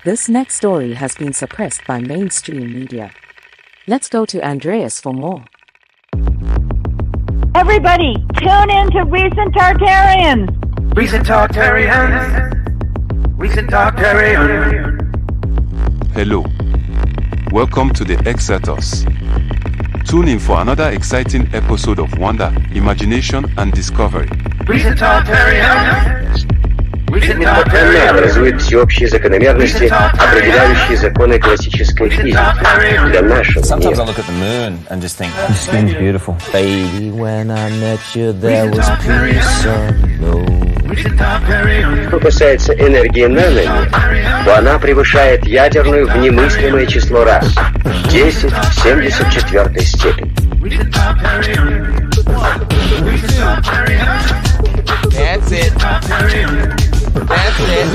This next story has been suppressed by mainstream media. Let's go to Andreas for more. Everybody, tune in to Recent Tartarians! Recent Tartarians! Recent Tartarians! Hello. Welcome to the Xirtus. Tune in for another exciting episode of wonder, imagination, and discovery. Recent Tartarians! Несмотренно образует всеобщие закономерности, определяющие законы классической физики для нашего Sometimes I мира. look at the moon and just think, this skin's beautiful. Baby, when I met you, there was peace unknown. Что касается энергии наномира, то она превышает ядерную в немыслимое число раз. 10 в 74 степени. That's it. That's it.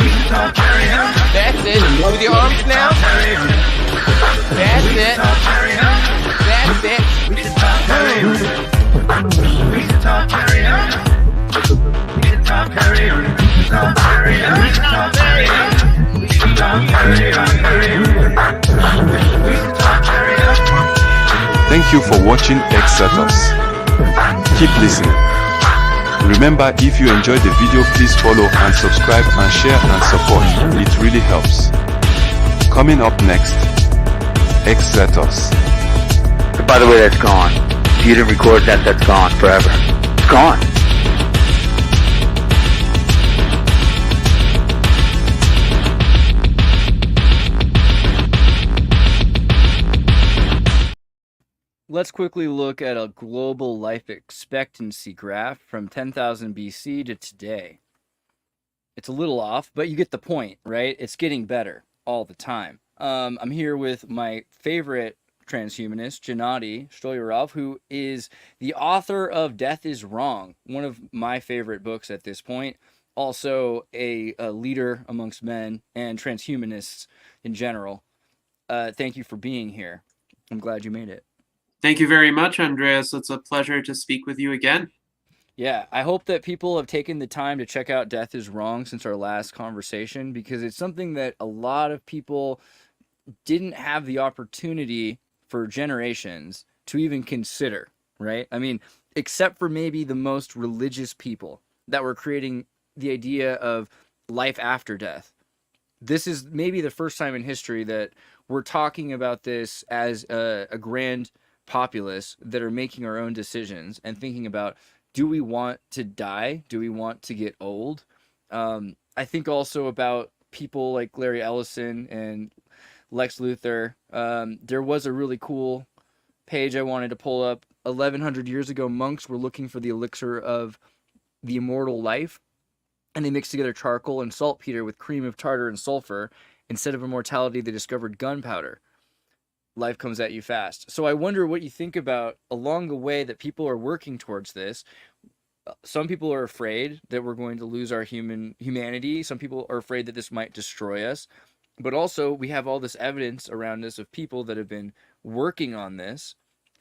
That's it. With your arms now. That's it. That's it. Thank you for watching Xirtus. Keep listening. Remember, if you enjoyed the video, please follow and subscribe and share and support. It really helps. Coming up next, Xirtus. By the way, that's gone. If you didn't record that, that's gone forever. It's gone. Let's quickly look at a global life expectancy graph from 10,000 BC to today. It's a little off, but you get the point, right? It's getting better all the time. I'm here with my favorite transhumanist, Gennady Stolyarov, who is the author of Death is Wrong, one of my favorite books at this point. Also a leader amongst men and transhumanists in general. Thank you for being here. I'm glad you made it. Thank you very much, Andreas. It's a pleasure to speak with you again. Yeah, I hope that people have taken the time to check out Death is Wrong since our last conversation, because it's something that a lot of people didn't have the opportunity for generations to even consider, right? I mean, except for maybe the most religious people that were creating the idea of life after death. This is maybe the first time in history that we're talking about this as a grand populace that are making our own decisions and thinking about, do we want to die? Do we want to get old? I think also about people like Larry Ellison and Lex Luthor. There was a really cool page I wanted to pull up. 1100 years ago, monks were looking for the elixir of the immortal life, and they mixed together charcoal and saltpeter with cream of tartar and sulfur. Instead of immortality, they discovered gunpowder. Life comes at you fast. So I wonder what you think about along the way that people are working towards this. Some people are afraid that we're going to lose our humanity. Some people are afraid that this might destroy us. But also we have all this evidence around us of people that have been working on this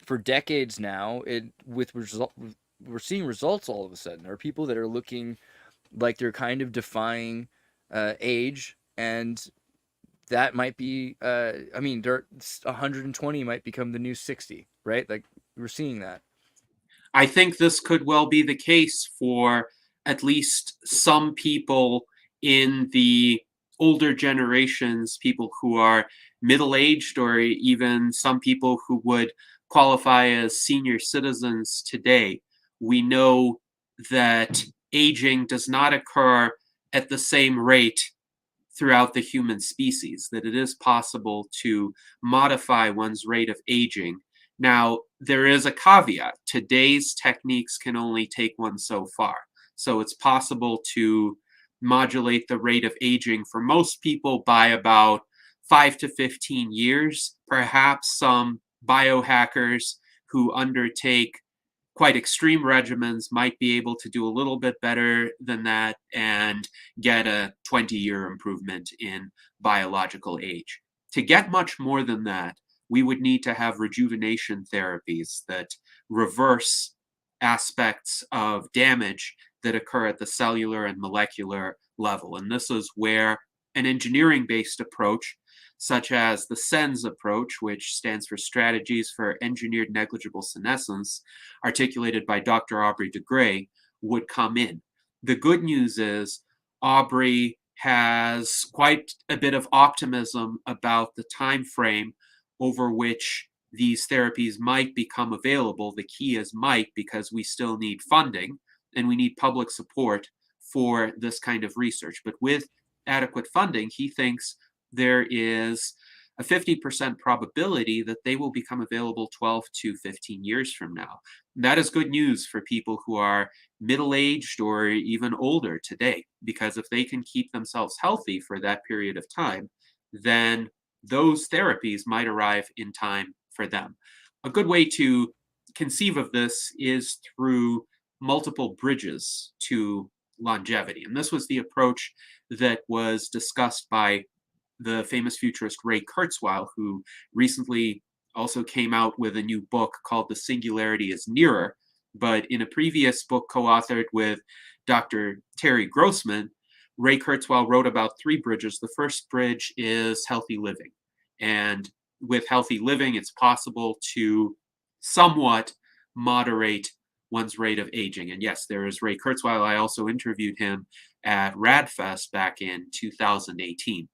for decades now. We're seeing results all of a sudden. There are people that are looking like they're kind of defying age, and that might be, 120 might become the new 60, right? Like, we're seeing that. I think this could well be the case for at least some people in the older generations, people who are middle-aged, or even some people who would qualify as senior citizens today. We know that aging does not occur at the same rate throughout the human species, that it is possible to modify one's rate of aging. Now, there is a caveat. Today's techniques can only take one so far. So it's possible to modulate the rate of aging for most people by about 5 to 15 years. Perhaps some biohackers who undertake quite extreme regimens might be able to do a little bit better than that and get a 20-year improvement in biological age. To get much more than that, we would need to have rejuvenation therapies that reverse aspects of damage that occur at the cellular and molecular level. And this is where an engineering-based approach, such as the SENS approach, which stands for Strategies for Engineered Negligible Senescence, articulated by Dr. Aubrey de Grey, would come in. The good news is Aubrey has quite a bit of optimism about the time frame over which these therapies might become available. The key is might, because we still need funding and we need public support for this kind of research. But with adequate funding, he thinks there is a 50% probability that they will become available 12 to 15 years from now. That is good news for people who are middle-aged or even older today, because if they can keep themselves healthy for that period of time, then those therapies might arrive in time for them. A good way to conceive of this is through multiple bridges to longevity. And this was the approach that was discussed by the famous futurist Ray Kurzweil, who recently also came out with a new book called The Singularity is Nearer. But in a previous book co-authored with Dr. Terry Grossman, Ray Kurzweil wrote about 3 bridges. The first bridge is healthy living. And with healthy living, it's possible to somewhat moderate one's rate of aging. And yes, there is Ray Kurzweil. I also interviewed him at RADFest back in 2018.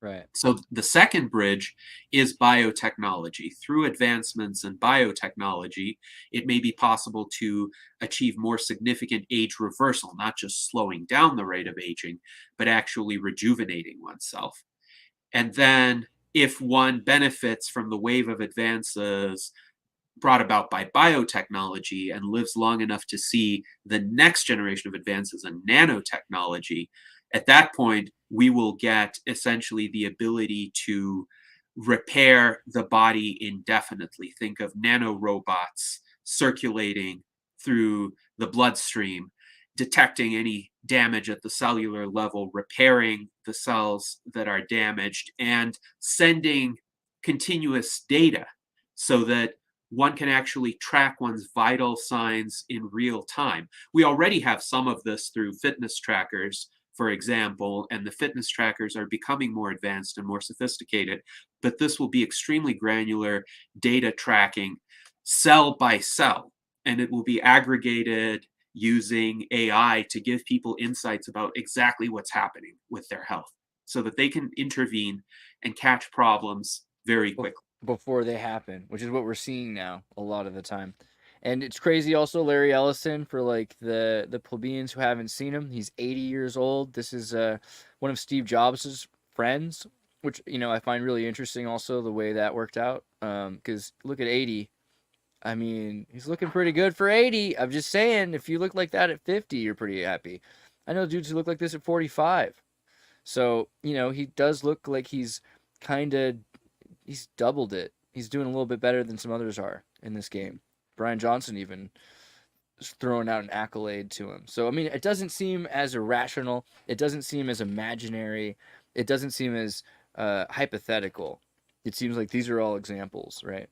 Right. So the second bridge is biotechnology. Through advancements in biotechnology, it may be possible to achieve more significant age reversal, not just slowing down the rate of aging, but actually rejuvenating oneself. And then if one benefits from the wave of advances brought about by biotechnology and lives long enough to see the next generation of advances in nanotechnology, at that point, we will get essentially the ability to repair the body indefinitely. Think of nanorobots circulating through the bloodstream, detecting any damage at the cellular level, repairing the cells that are damaged, and sending continuous data so that one can actually track one's vital signs in real time. We already have some of this through fitness trackers, for example, and the fitness trackers are becoming more advanced and more sophisticated, but this will be extremely granular data tracking cell by cell, and it will be aggregated using AI to give people insights about exactly what's happening with their health so that they can intervene and catch problems very quickly. Before they happen, which is what we're seeing now a lot of the time. And it's crazy also, Larry Ellison, for like the plebeians who haven't seen him. He's 80 years old. This is one of Steve Jobs' friends, which, you know, I find really interesting also the way that worked out. Because look at 80. I mean, he's looking pretty good for 80. I'm just saying, if you look like that at 50, you're pretty happy. I know dudes who look like this at 45. So, you know, he does look like he's doubled it. He's doing a little bit better than some others are in this game. Brian Johnson even is throwing out an accolade to him. So, I mean, it doesn't seem as irrational. It doesn't seem as imaginary. It doesn't seem as hypothetical. It seems like these are all examples, right?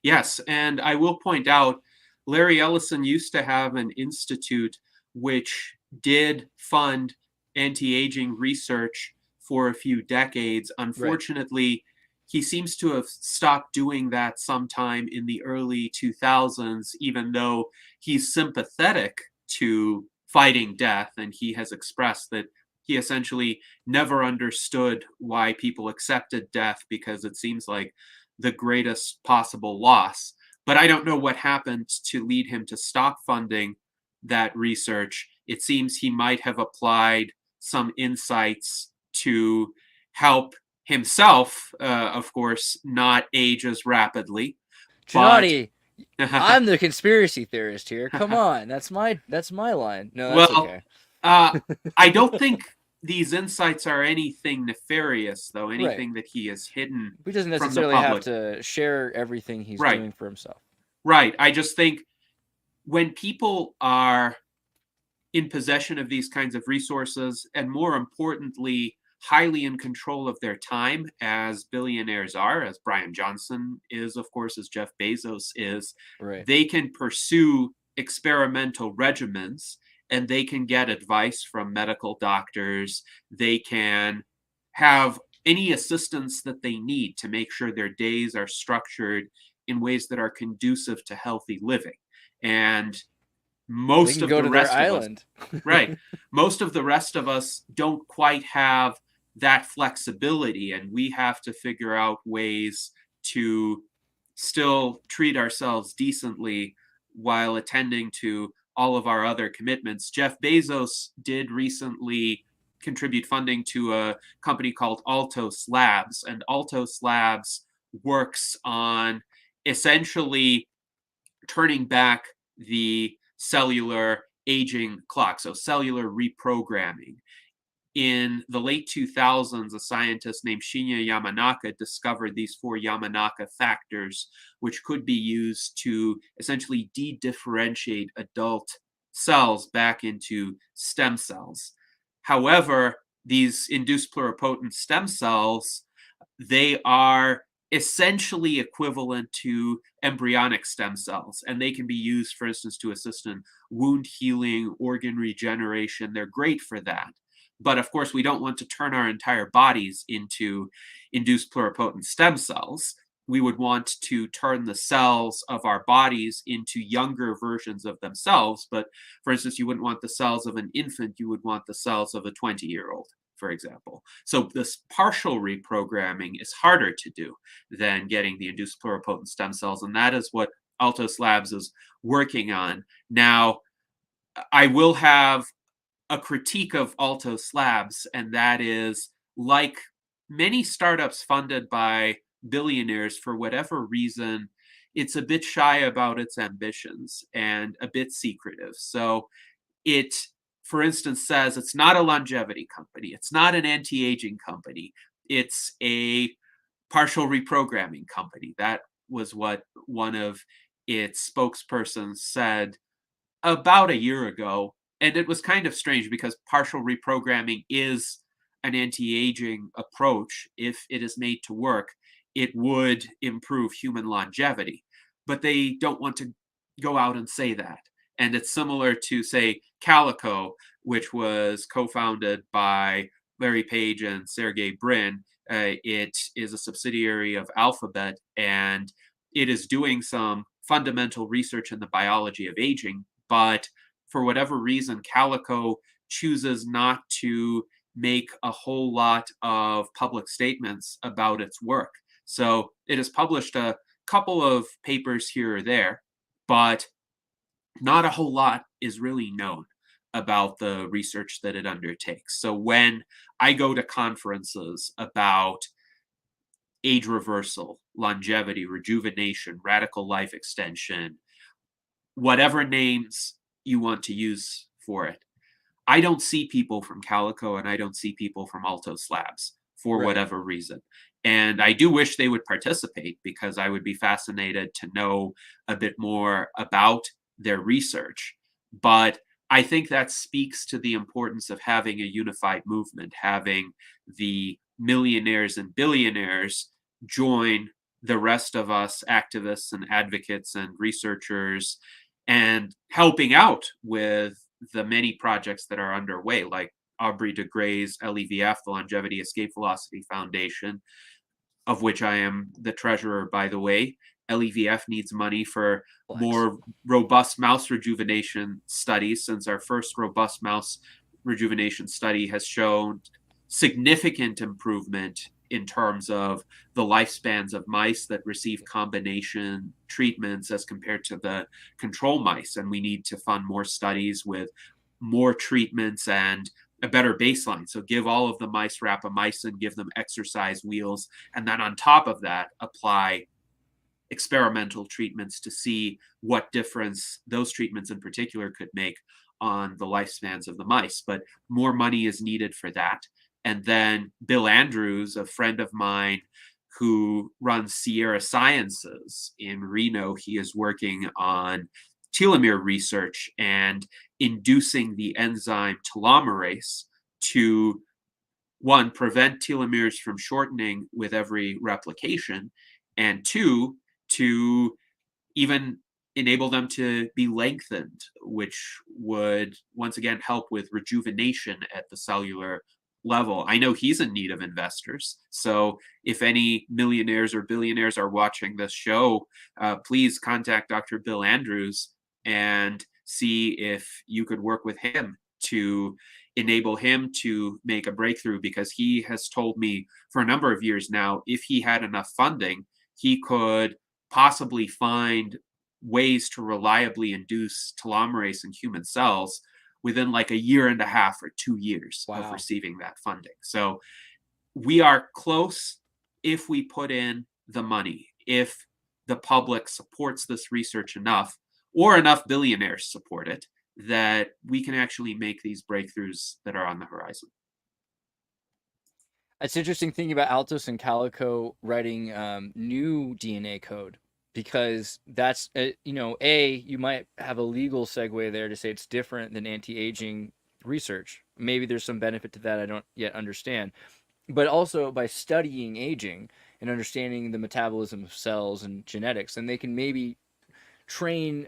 Yes, and I will point out, Larry Ellison used to have an institute which did fund anti-aging research for a few decades. Unfortunately, right. He seems to have stopped doing that sometime in the early 2000s, even though he's sympathetic to fighting death, and he has expressed that he essentially never understood why people accepted death because it seems like the greatest possible loss. But I don't know what happened to lead him to stop funding that research. It seems he might have applied some insights to help himself, of course, not age as rapidly. Gennady, I'm the conspiracy theorist here. Come on, that's my line. No, that's okay. I don't think these insights are anything nefarious, though. Anything that he has hidden. He doesn't necessarily have to share everything he's doing for himself. Right. I just think when people are in possession of these kinds of resources, and more importantly, highly in control of their time, as billionaires are, as Brian Johnson is, of course, as Jeff Bezos is, they can pursue experimental regimens and they can get advice from medical doctors. They can have any assistance that they need to make sure their days are structured in ways that are conducive to healthy living. And most of the rest of us, right, most of the rest of us don't quite have that flexibility, and we have to figure out ways to still treat ourselves decently while attending to all of our other commitments. Jeff Bezos did recently contribute funding to a company called Altos Labs, and Altos Labs works on essentially turning back the cellular aging clock, so cellular reprogramming. In the late 2000s, a scientist named Shinya Yamanaka discovered these 4 Yamanaka factors, which could be used to essentially de-differentiate adult cells back into stem cells. However, these induced pluripotent stem cells, they are essentially equivalent to embryonic stem cells, and they can be used, for instance, to assist in wound healing, organ regeneration. They're great for that. But of course, we don't want to turn our entire bodies into induced pluripotent stem cells. We would want to turn the cells of our bodies into younger versions of themselves. But for instance, you wouldn't want the cells of an infant, you would want the cells of a 20-year-old, for example. So this partial reprogramming is harder to do than getting the induced pluripotent stem cells, and that is what Altos Labs is working on. Now, I will have a critique of Altos Labs, and that is, like many startups funded by billionaires, for whatever reason, it's a bit shy about its ambitions and a bit secretive. So it, for instance, says it's not a longevity company, it's not an anti-aging company, it's a partial reprogramming company. That was what one of its spokespersons said about a year ago. And it was kind of strange because partial reprogramming is an anti-aging approach. If it is made to work, it would improve human longevity. But they don't want to go out and say that. And it's similar to, say, Calico, which was co-founded by Larry Page and Sergey Brin. It is a subsidiary of Alphabet, and it is doing some fundamental research in the biology of aging, but for whatever reason, Calico chooses not to make a whole lot of public statements about its work. So it has published a couple of papers here or there, but not a whole lot is really known about the research that it undertakes. So when I go to conferences about age reversal, longevity, rejuvenation, radical life extension, whatever names you want to use for it, I don't see people from Calico and I don't see people from Altos Labs for whatever reason. And I do wish they would participate, because I would be fascinated to know a bit more about their research. But I think that speaks to the importance of having a unified movement, having the millionaires and billionaires join the rest of us activists and advocates and researchers, and helping out with the many projects that are underway, like Aubrey de Grey's LEVF, the Longevity Escape Velocity Foundation, of which I am the treasurer, by the way. LEVF needs money for more robust mouse rejuvenation studies, since our first robust mouse rejuvenation study has shown significant improvement in terms of the lifespans of mice that receive combination treatments as compared to the control mice. And we need to fund more studies with more treatments and a better baseline. So give all of the mice rapamycin, give them exercise wheels, and then on top of that, apply experimental treatments to see what difference those treatments in particular could make on the lifespans of the mice. But more money is needed for that. And then Bill Andrews, a friend of mine who runs Sierra Sciences in Reno, he is working on telomere research and inducing the enzyme telomerase to, one, prevent telomeres from shortening with every replication, and two, to even enable them to be lengthened, which would once again help with rejuvenation at the cellular level. I know he's in need of investors. So if any millionaires or billionaires are watching this show, please contact Dr. Bill Andrews and see if you could work with him to enable him to make a breakthrough, because he has told me for a number of years now, if he had enough funding, he could possibly find ways to reliably induce telomerase in human cells within like a year and a half or 2 years of receiving that funding. So we are close if we put in the money, if the public supports this research enough, or enough billionaires support it, that we can actually make these breakthroughs that are on the horizon. It's interesting thinking about Altos and Calico writing new DNA code, because that's, you might have a legal segue there to say it's different than anti-aging research. Maybe there's some benefit to that I don't yet understand. But also by studying aging and understanding the metabolism of cells and genetics, and they can maybe train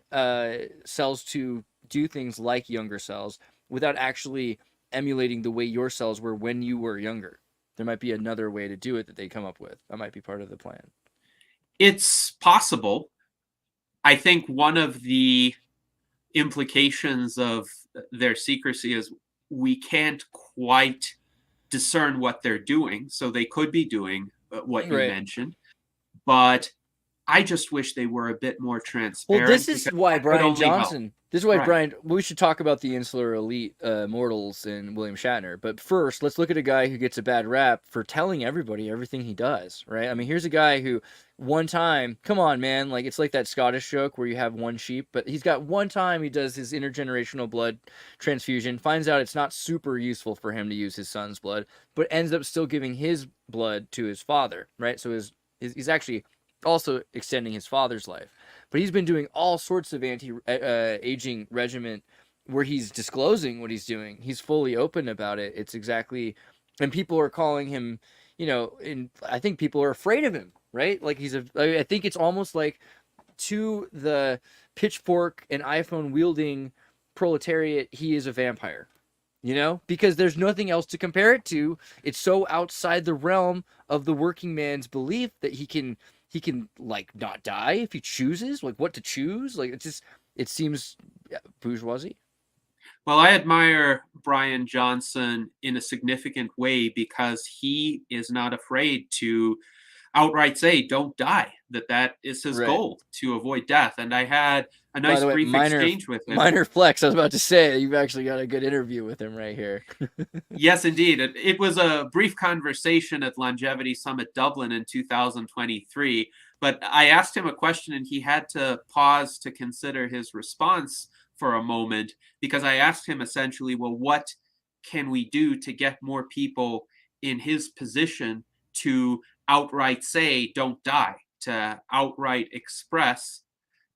cells to do things like younger cells without actually emulating the way your cells were when you were younger. There might be another way to do it that they come up with. That might be part of the plan. It's possible. I think one of the implications of their secrecy is we can't quite discern what they're doing. So they could be doing what you mentioned, but I just wish they were a bit more transparent. Well, this is why Brian Johnson. This is why Brian. We should talk about the insular elite mortals and William Shatner. But first, let's look at a guy who gets a bad rap for telling everybody everything he does. Right? I mean, here's a guy who one time, come on, man, like it's like that Scottish joke where you have one sheep, but he's got one time he does his intergenerational blood transfusion, finds out it's not super useful for him to use his son's blood, but ends up still giving his blood to his father. Right? So he's actually also extending his father's life. But he's been doing all sorts of anti-aging regimen where he's disclosing what he's doing. He's fully open about it. It's exactly, and people are calling him, and I think people are afraid of him, right? Like I think it's almost like to the pitchfork and iPhone wielding proletariat, he is a vampire. Because there's nothing else to compare it to. It's so outside the realm of the working man's belief that he can like not die if he chooses, like what to choose. Like it seems bourgeoisie. Well, I admire Brian Johnson in a significant way because he is not afraid to outright say, don't die, that is his goal, to avoid death. And I had a nice brief exchange with him. Minor flex. I was about to say, you've actually got a good interview with him right here. Yes, indeed. It was a brief conversation at Longevity Summit Dublin in 2023, but I asked him a question and he had to pause to consider his response for a moment, because I asked him essentially, well, what can we do to get more people in his position to outright say, don't die, to outright express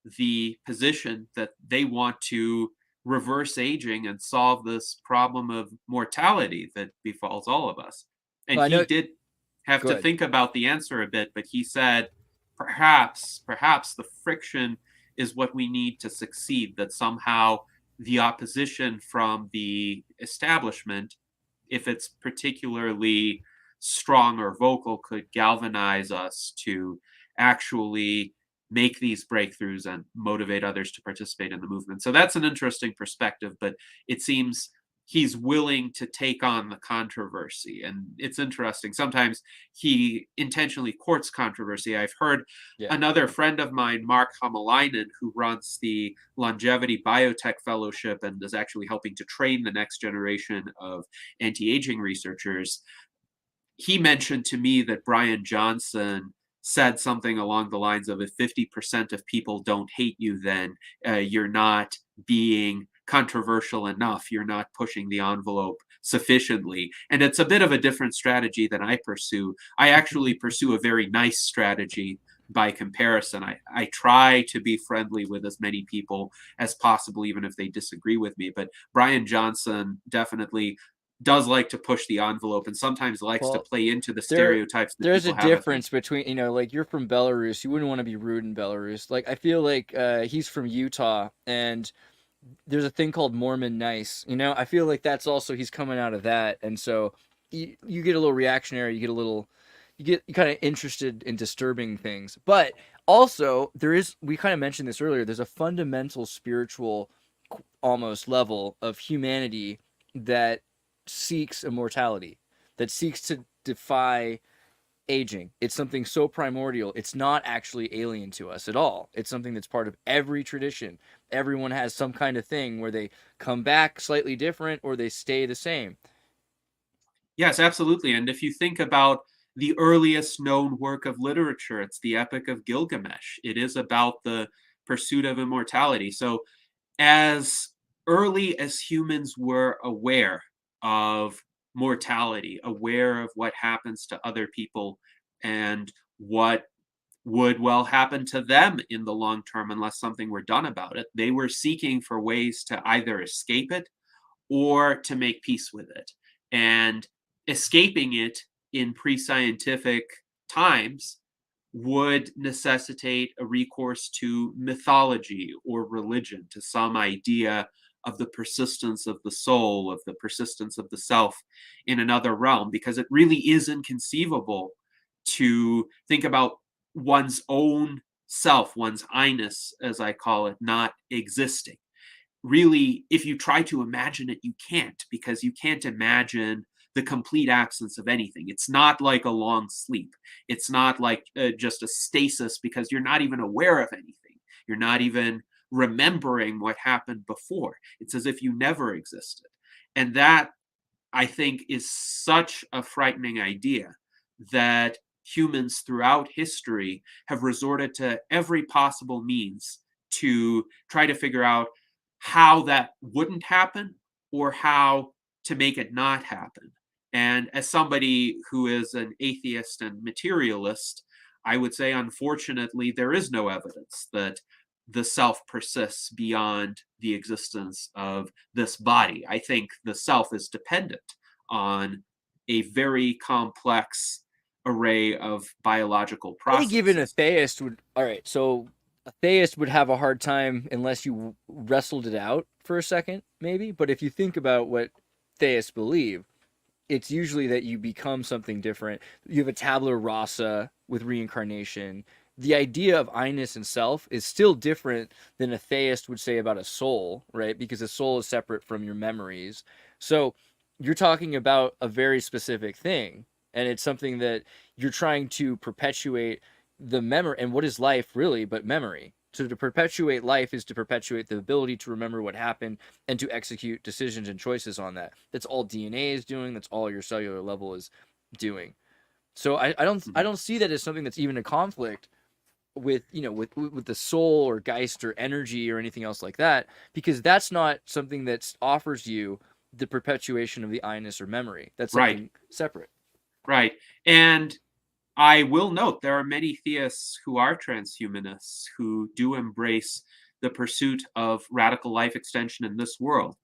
the position that they want to reverse aging and solve this problem of mortality that befalls all of us. And he did have to think about the answer a bit, but he said, perhaps the friction is what we need to succeed, that somehow the opposition from the establishment, if it's particularly strong or vocal, could galvanize us to actually make these breakthroughs and motivate others to participate in the movement. So that's an interesting perspective, but it seems he's willing to take on the controversy. And it's interesting. Sometimes he intentionally courts controversy. I've heard another friend of mine, Mark Hamalainen, who runs the Longevity Biotech Fellowship and is actually helping to train the next generation of anti-aging researchers. He mentioned to me that Brian Johnson said something along the lines of, if 50% of people don't hate you, then you're not being controversial enough. You're not pushing the envelope sufficiently. And it's a bit of a different strategy than I pursue. I actually pursue a very nice strategy by comparison. I try to be friendly with as many people as possible, even if they disagree with me. But Brian Johnson definitely does like to push the envelope and sometimes likes to play into the stereotypes that there's a people have difference between, like you're from Belarus, you wouldn't want to be rude in Belarus. Like I feel like he's from Utah, and there's a thing called Mormon nice, I feel like that's also, he's coming out of that, and so you get a little reactionary, you get kind of interested in disturbing things. But also we kind of mentioned this earlier, there's a fundamental spiritual almost level of humanity that seeks immortality, that seeks to defy aging. It's something so primordial. It's not actually alien to us at all. It's something that's part of every tradition. Everyone has some kind of thing where they come back slightly different or they stay the same. Yes, absolutely. And if you think about the earliest known work of literature, it's the Epic of Gilgamesh. It is about the pursuit of immortality. So as early as humans were aware of mortality, aware of what happens to other people and what would well happen to them in the long term unless something were done about it, they were seeking for ways to either escape it or to make peace with it. And escaping it in pre-scientific times would necessitate a recourse to mythology or religion, to some idea of the persistence of the soul, of the persistence of the self in another realm, because it really is inconceivable to think about one's own self, one's I-ness, as I call it, not existing. Really, if you try to imagine it, you can't, because you can't imagine the complete absence of anything. It's not like a long sleep. It's not like just a stasis, because you're not even aware of anything. You're not even remembering what happened before. It's as if you never existed. And that, I think, is such a frightening idea that humans throughout history have resorted to every possible means to try to figure out how that wouldn't happen or how to make it not happen. And as somebody who is an atheist and materialist, I would say, unfortunately, there is no evidence that the self persists beyond the existence of this body. I think the self is dependent on a very complex array of biological processes. I think even a theist would, all right, so a theist would have a hard time unless you wrestled it out for a second, maybe. But if you think about what theists believe, it's usually that you become something different. You have a tabula rasa with reincarnation. The idea of I-ness and self is still different than a theist would say about a soul, right? Because a soul is separate from your memories. So you're talking about a very specific thing, and it's something that you're trying to perpetuate the memory. And what is life really but memory? So to perpetuate life is to perpetuate the ability to remember what happened and to execute decisions and choices on that. That's all DNA is doing. That's all your cellular level is doing. So I don't see that as something that's even a conflict with, you know, with the soul or Geist or energy or anything else like that, because that's not something that offers you the perpetuation of the I-ness or memory. That's something separate. Right. And I will note there are many theists who are transhumanists who do embrace the pursuit of radical life extension in this world.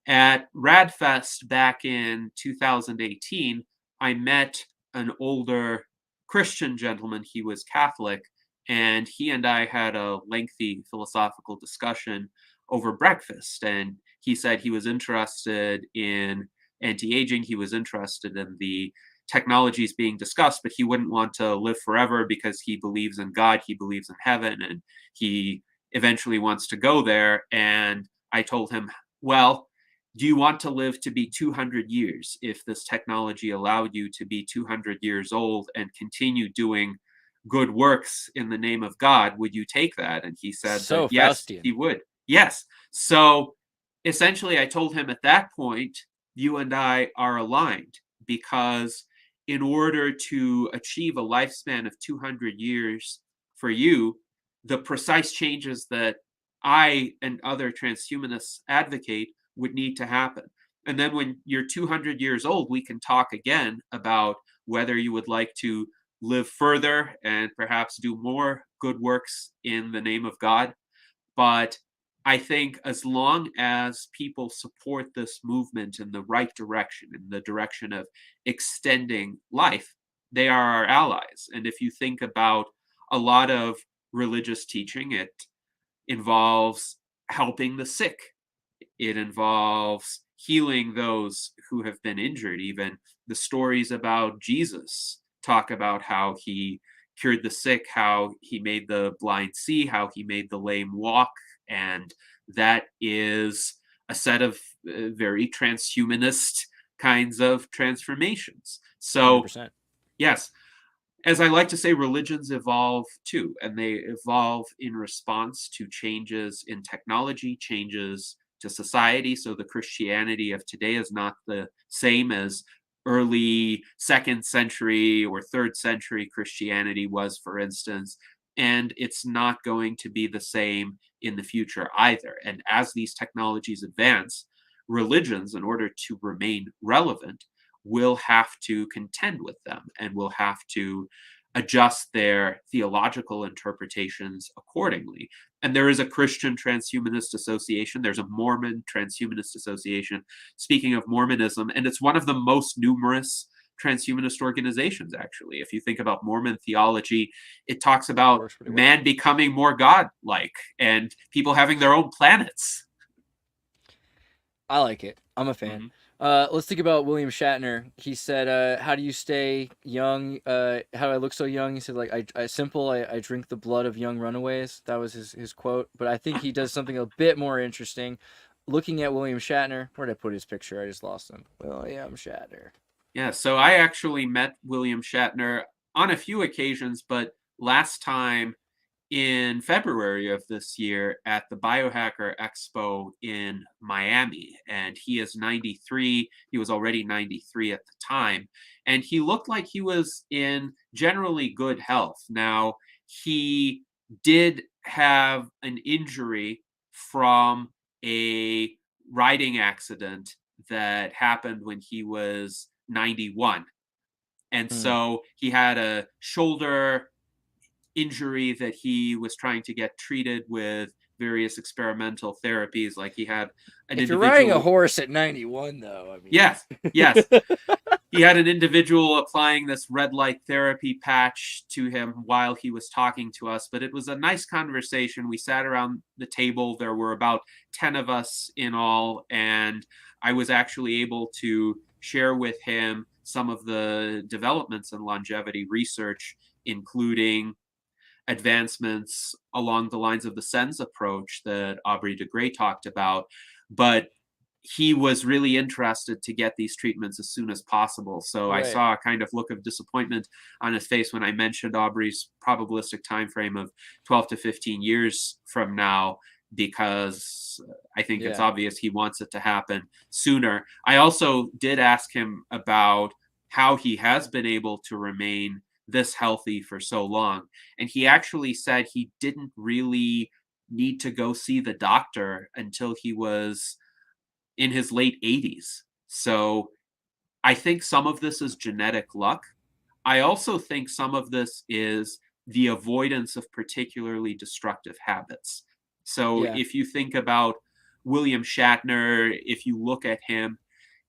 At RadFest back in 2018, I met an older Christian gentleman. He was Catholic, and he and I had a lengthy philosophical discussion over breakfast. And he said he was interested in anti-aging. He was interested in the technologies being discussed, but he wouldn't want to live forever because he believes in God, he believes in heaven, and he eventually wants to go there. And I told him, well, do you want to live to be 200 years? If this technology allowed you to be 200 years old and continue doing good works in the name of God, would you take that? And he said that yes, he would. Yes. So essentially, I told him at that point, you and I are aligned, because in order to achieve a lifespan of 200 years for you, the precise changes that I and other transhumanists advocate would need to happen. And then when you're 200 years old, we can talk again about whether you would like to live further and perhaps do more good works in the name of God. But I think as long as people support this movement in the right direction, in the direction of extending life, they are our allies. And if you think about a lot of religious teaching, it involves helping the sick. It involves healing those who have been injured. Even the stories about Jesus talk about how he cured the sick, how he made the blind see, how he made the lame walk. And that is a set of very transhumanist kinds of transformations. So, 100%. yes, as I like to say, religions evolve too, and they evolve in response to changes in technology, changes to society. So the Christianity of today is not the same as early 2nd century or 3rd century Christianity was, for instance, and it's not going to be the same in the future either. And as these technologies advance, religions, in order to remain relevant, will have to contend with them and will have to adjust their theological interpretations accordingly. And there is a Christian Transhumanist Association, there's a Mormon Transhumanist Association, speaking of Mormonism, and it's one of the most numerous transhumanist organizations, actually. If you think about Mormon theology, it talks about man becoming more God-like and people having their own planets. I like it. I'm a fan. Let's think about William Shatner. He said, how do you stay young? How do I look so young? He said, like, I drink the blood of young runaways. That was his quote. But I think he does something a bit more interesting. Looking at William Shatner, where'd I put his picture? I just lost him. William Shatner. Yeah, so I actually met William Shatner on a few occasions, but last time in February of this year at the Biohacker Expo in Miami. And he is 93. He was already 93 at the time. And he looked like he was in generally good health. Now, he did have an injury from a riding accident that happened when he was 91. And so he had a shoulder injury that he was trying to get treated with various experimental therapies. Like he had an if you're riding a horse at 91, though, I mean, yes, he had an individual applying this red light therapy patch to him while he was talking to us. But it was a nice conversation. We sat around the table. There were about 10 of us in all, and I was actually able to share with him some of the developments in longevity research, including advancements along the lines of the SENS approach that Aubrey de Grey talked about. But he was really interested to get these treatments as soon as possible. So I saw a kind of look of disappointment on his face when I mentioned Aubrey's probabilistic time frame of 12 to 15 years from now, because I think it's obvious he wants it to happen sooner. I also did ask him about how he has been able to remain this healthy for so long. And he actually said he didn't really need to go see the doctor until he was in his late 80s. So I think some of this is genetic luck. I also think some of this is the avoidance of particularly destructive habits. So if you think about William Shatner, if you look at him,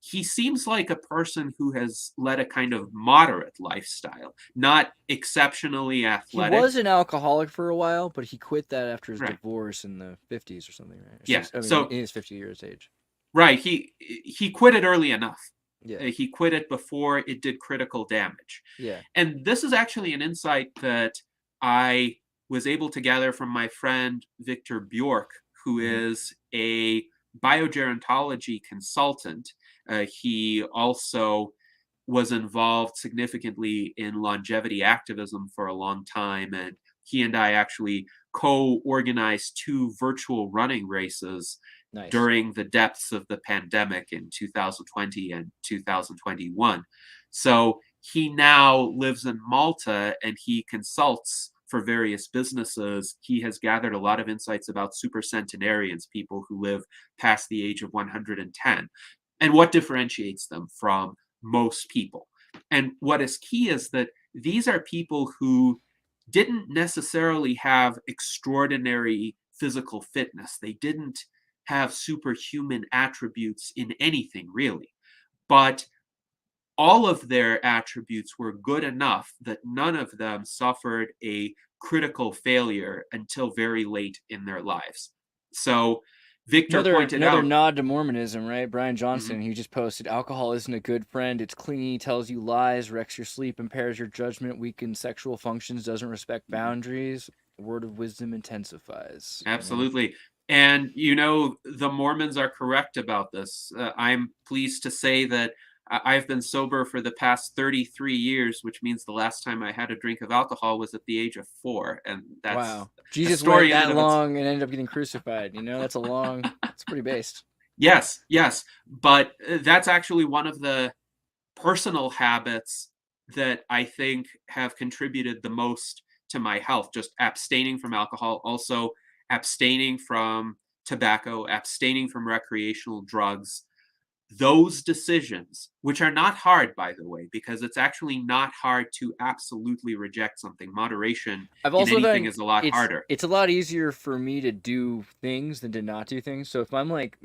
he seems like a person who has led a kind of moderate lifestyle, not exceptionally athletic. He was an alcoholic for a while, but he quit that after his divorce in the 50s or something, right? Yeah. So in his 50 years age. Right. He quit it early enough. Yeah. He quit it before it did critical damage. Yeah. And this is actually an insight that I was able to gather from my friend Victor Bjork, who is a biogerontology consultant. He also was involved significantly in longevity activism for a long time, and he and I actually co-organized 2 virtual running races during the depths of the pandemic in 2020 and 2021. So he now lives in Malta and he consults for various businesses. He has gathered a lot of insights about supercentenarians, people who live past the age of 110, and what differentiates them from most people. And what is key is that these are people who didn't necessarily have extraordinary physical fitness. They didn't have superhuman attributes in anything, really. But all of their attributes were good enough that none of them suffered a critical failure until very late in their lives. So Victor pointed another out. nod to Mormonism, right? Brian Johnson, he just posted, alcohol isn't a good friend. It's clingy, tells you lies, wrecks your sleep, impairs your judgment, weakens sexual functions, doesn't respect boundaries. Word of wisdom intensifies. Absolutely. And, you know, the Mormons are correct about this. I'm pleased to say that I've been sober for the past 33 years, which means the last time I had a drink of alcohol was at the age of 4. And that's wow. Jesus a story went that long and ended up getting crucified. You know, that's a long, that's pretty based. Yes, yes. But that's actually one of the personal habits that I think have contributed the most to my health, just abstaining from alcohol, also abstaining from tobacco, abstaining from recreational drugs. Those decisions, which are not hard, by the way, because it's actually not hard to absolutely reject something. Moderation in anything is a lot harder. It's a lot easier for me to do things than to not do things. So if I'm like,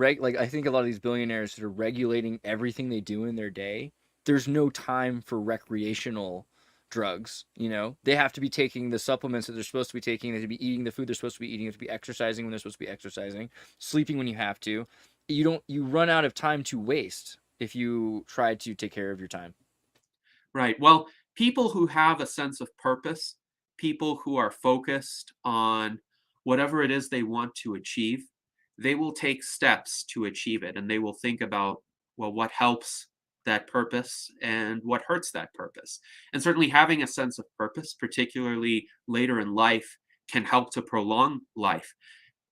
I think a lot of these billionaires that are regulating everything they do in their day, there's no time for recreational drugs. You know, they have to be taking the supplements that they're supposed to be taking. They have to be eating the food they're supposed to be eating. They have to be exercising when they're supposed to be exercising, sleeping when you have to. You run out of time to waste if you try to take care of your time. Right. Well, people who have a sense of purpose, people who are focused on whatever it is they want to achieve, they will take steps to achieve it, and they will think about, well, what helps that purpose and what hurts that purpose. And certainly having a sense of purpose, particularly later in life, can help to prolong life.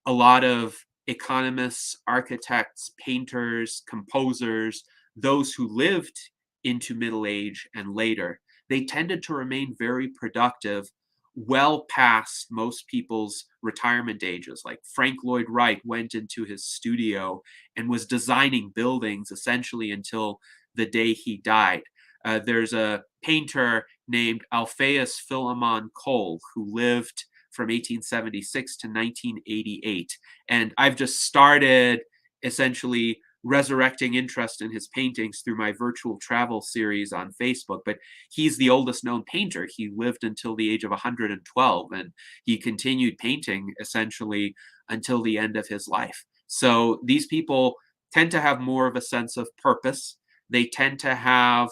A lot of economists, architects, painters, composers, those who lived into middle age and later, they tended to remain very productive well past most people's retirement ages. Like Frank Lloyd Wright went into his studio and was designing buildings essentially until the day he died. There's a painter named Alpheus Philemon Cole who lived from 1876 to 1988. And I've just started essentially resurrecting interest in his paintings through my virtual travel series on Facebook. But he's the oldest known painter. He lived until the age of 112, and he continued painting essentially until the end of his life. So these people tend to have more of a sense of purpose. They tend to have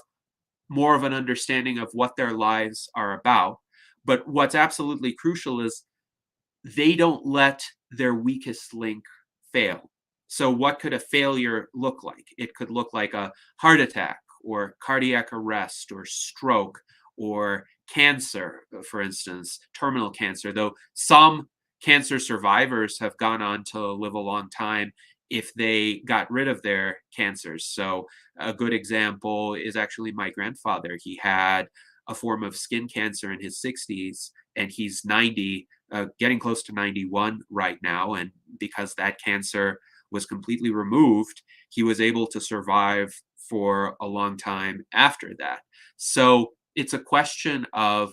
more of an understanding of what their lives are about. But what's absolutely crucial is they don't let their weakest link fail. So what could a failure look like? It could look like a heart attack or cardiac arrest or stroke or cancer, for instance, terminal cancer, though some cancer survivors have gone on to live a long time if they got rid of their cancers. So a good example is actually my grandfather. He had a form of skin cancer in his 60s, and he's 90, getting close to 91 right now. And because that cancer was completely removed, he was able to survive for a long time after that. So it's a question of,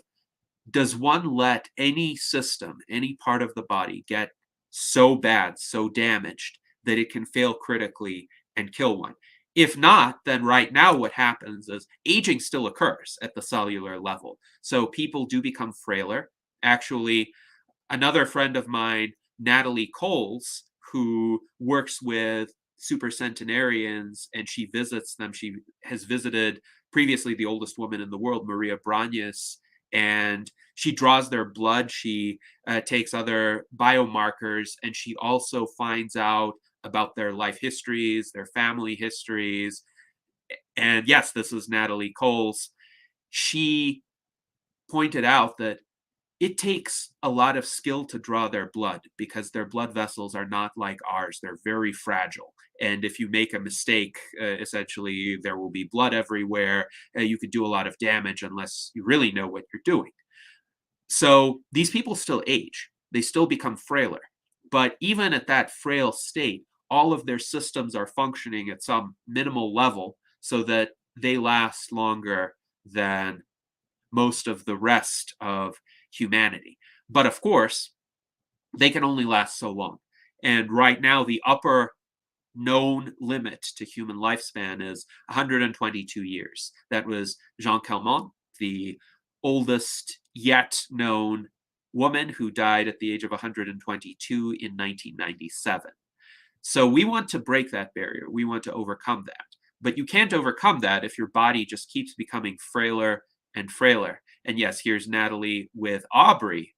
does one let any system, any part of the body get so bad, so damaged that it can fail critically and kill one? If not, then right now what happens is aging still occurs at the cellular level. So people do become frailer. Actually, another friend of mine, Natalie Coles, who works with supercentenarians and she visits them. She has visited previously the oldest woman in the world, Maria Brañas, and she draws their blood. She takes other biomarkers, and she also finds out about their life histories, their family histories. And yes, this is Natalie Coles. She pointed out that it takes a lot of skill to draw their blood because their blood vessels are not like ours. They're very fragile. And if you make a mistake, essentially, there will be blood everywhere. You could do a lot of damage unless you really know what you're doing. So these people still age. They still become frailer. But even at that frail state, all of their systems are functioning at some minimal level so that they last longer than most of the rest of humanity. But of course, they can only last so long. And right now, the upper known limit to human lifespan is 122 years. That was Jean Calment, the oldest yet known woman who died at the age of 122 in 1997. So we want to break that barrier. We want to overcome that. But you can't overcome that if your body just keeps becoming frailer and frailer. And yes, here's Natalie with Aubrey.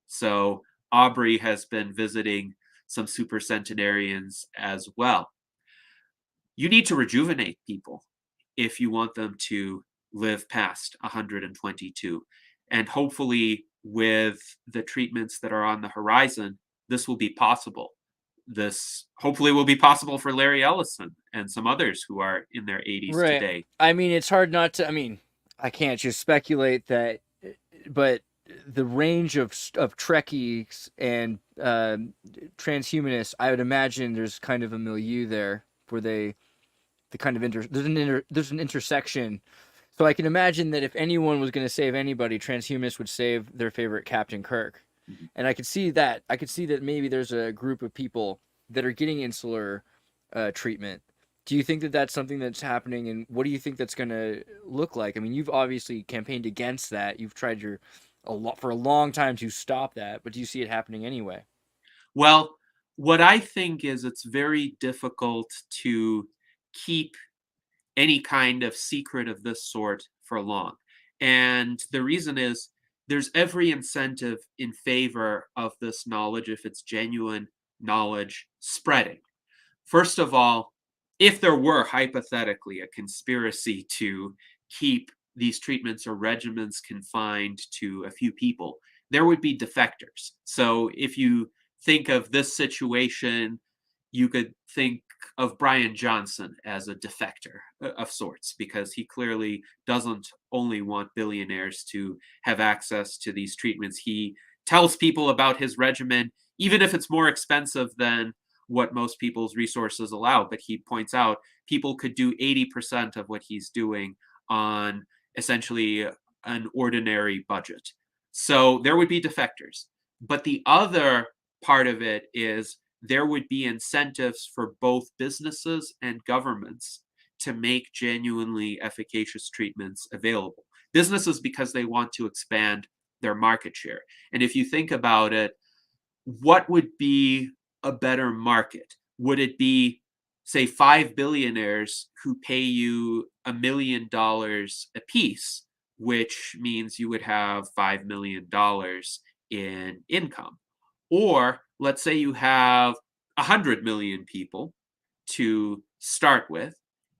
So Aubrey has been visiting some supercentenarians as well. You need to rejuvenate people if you want them to live past 122. And hopefully, with the treatments that are on the horizon, this will be possible. This hopefully will be possible for Larry Ellison and some others who are in their 80s Right. today. I mean, it's hard not to. I mean, I can't just speculate that, but the range of Trekkies and transhumanists, I would imagine there's kind of a milieu there where the kind of there's an intersection. So I can imagine that if anyone was going to save anybody, transhumanists would save their favorite Captain Kirk. Mm-hmm. And I could see that. I could see that maybe there's a group of people that are getting insular treatment. Do you think that that's something that's happening, and what do you think that's going to look like? I mean, you've obviously campaigned against that. You've tried for a long time to stop that, but do you see it happening anyway? Well, what I think is it's very difficult to keep any kind of secret of this sort for long. And the reason is there's every incentive in favor of this knowledge, if it's genuine knowledge, spreading. First of all, if there were hypothetically a conspiracy to keep these treatments or regimens confined to a few people, there would be defectors. So if you think of this situation, you could think of Brian Johnson as a defector of sorts, because he clearly doesn't only want billionaires to have access to these treatments. He tells people about his regimen, even if it's more expensive than what most people's resources allow. But he points out people could do 80% of what he's doing on essentially an ordinary budget. So there would be defectors. But the other part of it is there would be incentives for both businesses and governments to make genuinely efficacious treatments available. Businesses, because they want to expand their market share. And if you think about it, what would be a better market? Would it be, say, 5 billionaires who pay you $1 million a piece, which means you would have $5 million in income? Or let's say you have 100 million people to start with,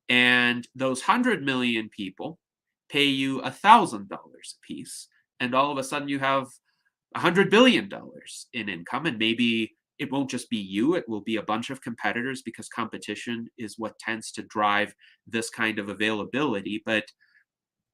and those 100 million people pay you $1,000 a piece, and all of a sudden you have $100 billion in income. And maybe it won't just be you, it will be a bunch of competitors, because competition is what tends to drive this kind of availability. But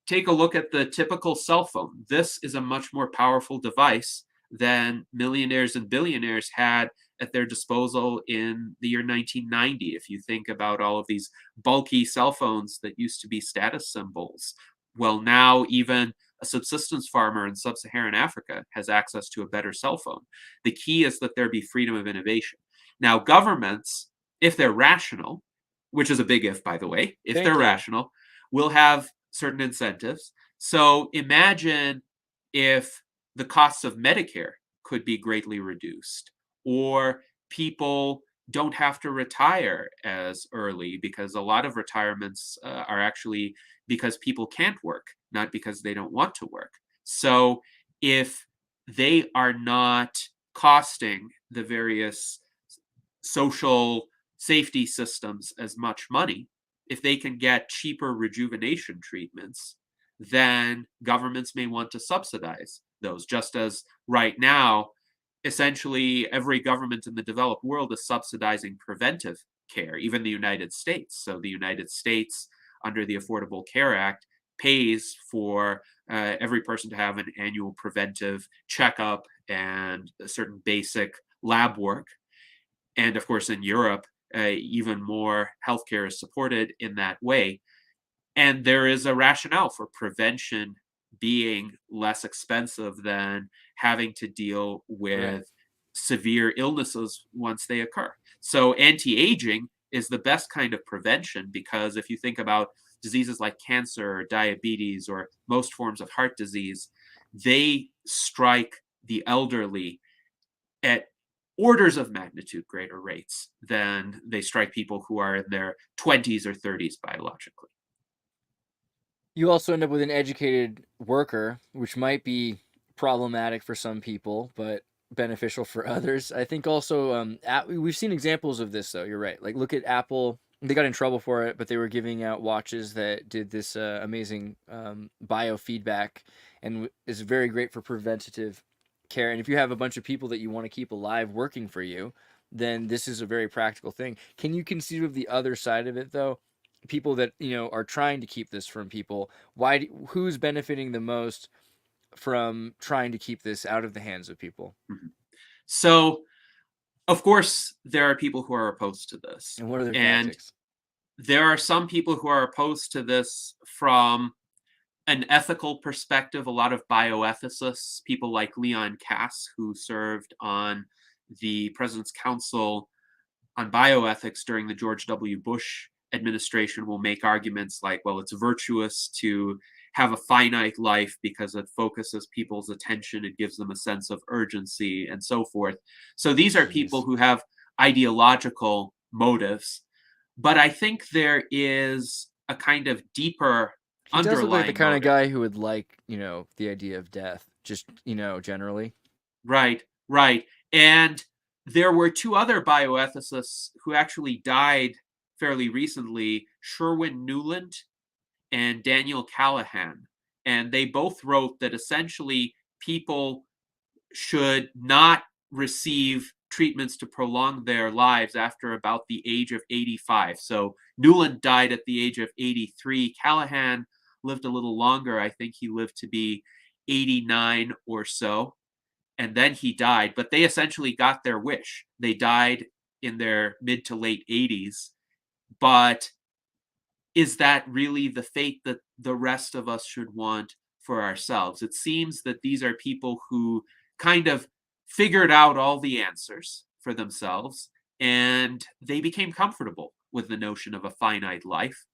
take a look at the typical cell phone. This is a much more powerful device than millionaires and billionaires had at their disposal in the year 1990. If you think about all of these bulky cell phones that used to be status symbols, well, now even a subsistence farmer in sub-Saharan Africa has access to a better cell phone. The key is that there be freedom of innovation. Now, governments, if they're rational, which is a big if, by the way, if they're rational, will have certain incentives. So imagine if the costs of Medicare could be greatly reduced, or people don't have to retire as early, because a lot of retirements are actually because people can't work, not because they don't want to work. So if they are not costing the various social safety systems as much money, if they can get cheaper rejuvenation treatments, then governments may want to subsidize those. Just as right now, essentially every government in the developed world is subsidizing preventive care, even the United States. So the United States, under the Affordable Care Act, pays for every person to have an annual preventive checkup and a certain basic lab work. And of course, in Europe, even more healthcare is supported in that way. And there is a rationale for prevention being less expensive than having to deal with severe illnesses once they occur. So anti-aging is the best kind of prevention, because if you think about diseases like cancer or diabetes or most forms of heart disease, they strike the elderly at orders of magnitude greater rates than they strike people who are in their 20s or 30s biologically. You also end up with an educated worker, which might be problematic for some people, but beneficial for others. I think also we've seen examples of this, though. You're right. Like, look at Apple. They got in trouble for it, but they were giving out watches that did this amazing biofeedback and is very great for preventative care. And if you have a bunch of people that you want to keep alive working for you, then this is a very practical thing. Can you conceive of the other side of it, though? People that, you know, are trying to keep this from people. Who's benefiting the most from trying to keep this out of the hands of people? Mm-hmm. So, of course, there are people who are opposed to this. And what are their tactics? There are some people who are opposed to this from an ethical perspective. A lot of bioethicists, people like Leon Kass, who served on the President's Council on Bioethics during the George W. Bush administration, will make arguments like, well, it's virtuous to have a finite life because it focuses people's attention, it gives them a sense of urgency, and so forth. So these are people who have ideological motives. But I think there is a kind of deeper he does look like the kind motive. of guy who would like, you know, the idea of death, just, you know, generally. Right. And there were two other bioethicists who actually died fairly recently, Sherwin Newland and Daniel Callahan. And they both wrote that essentially people should not receive treatments to prolong their lives after about the age of 85. So Newland died at the age of 83. Callahan lived a little longer. I think he lived to be 89 or so. And then he died. But they essentially got their wish. They died in their mid to late 80s. But is that really the fate that the rest of us should want for ourselves? It seems that these are people who kind of figured out all the answers for themselves, and they became comfortable with the notion of a finite life.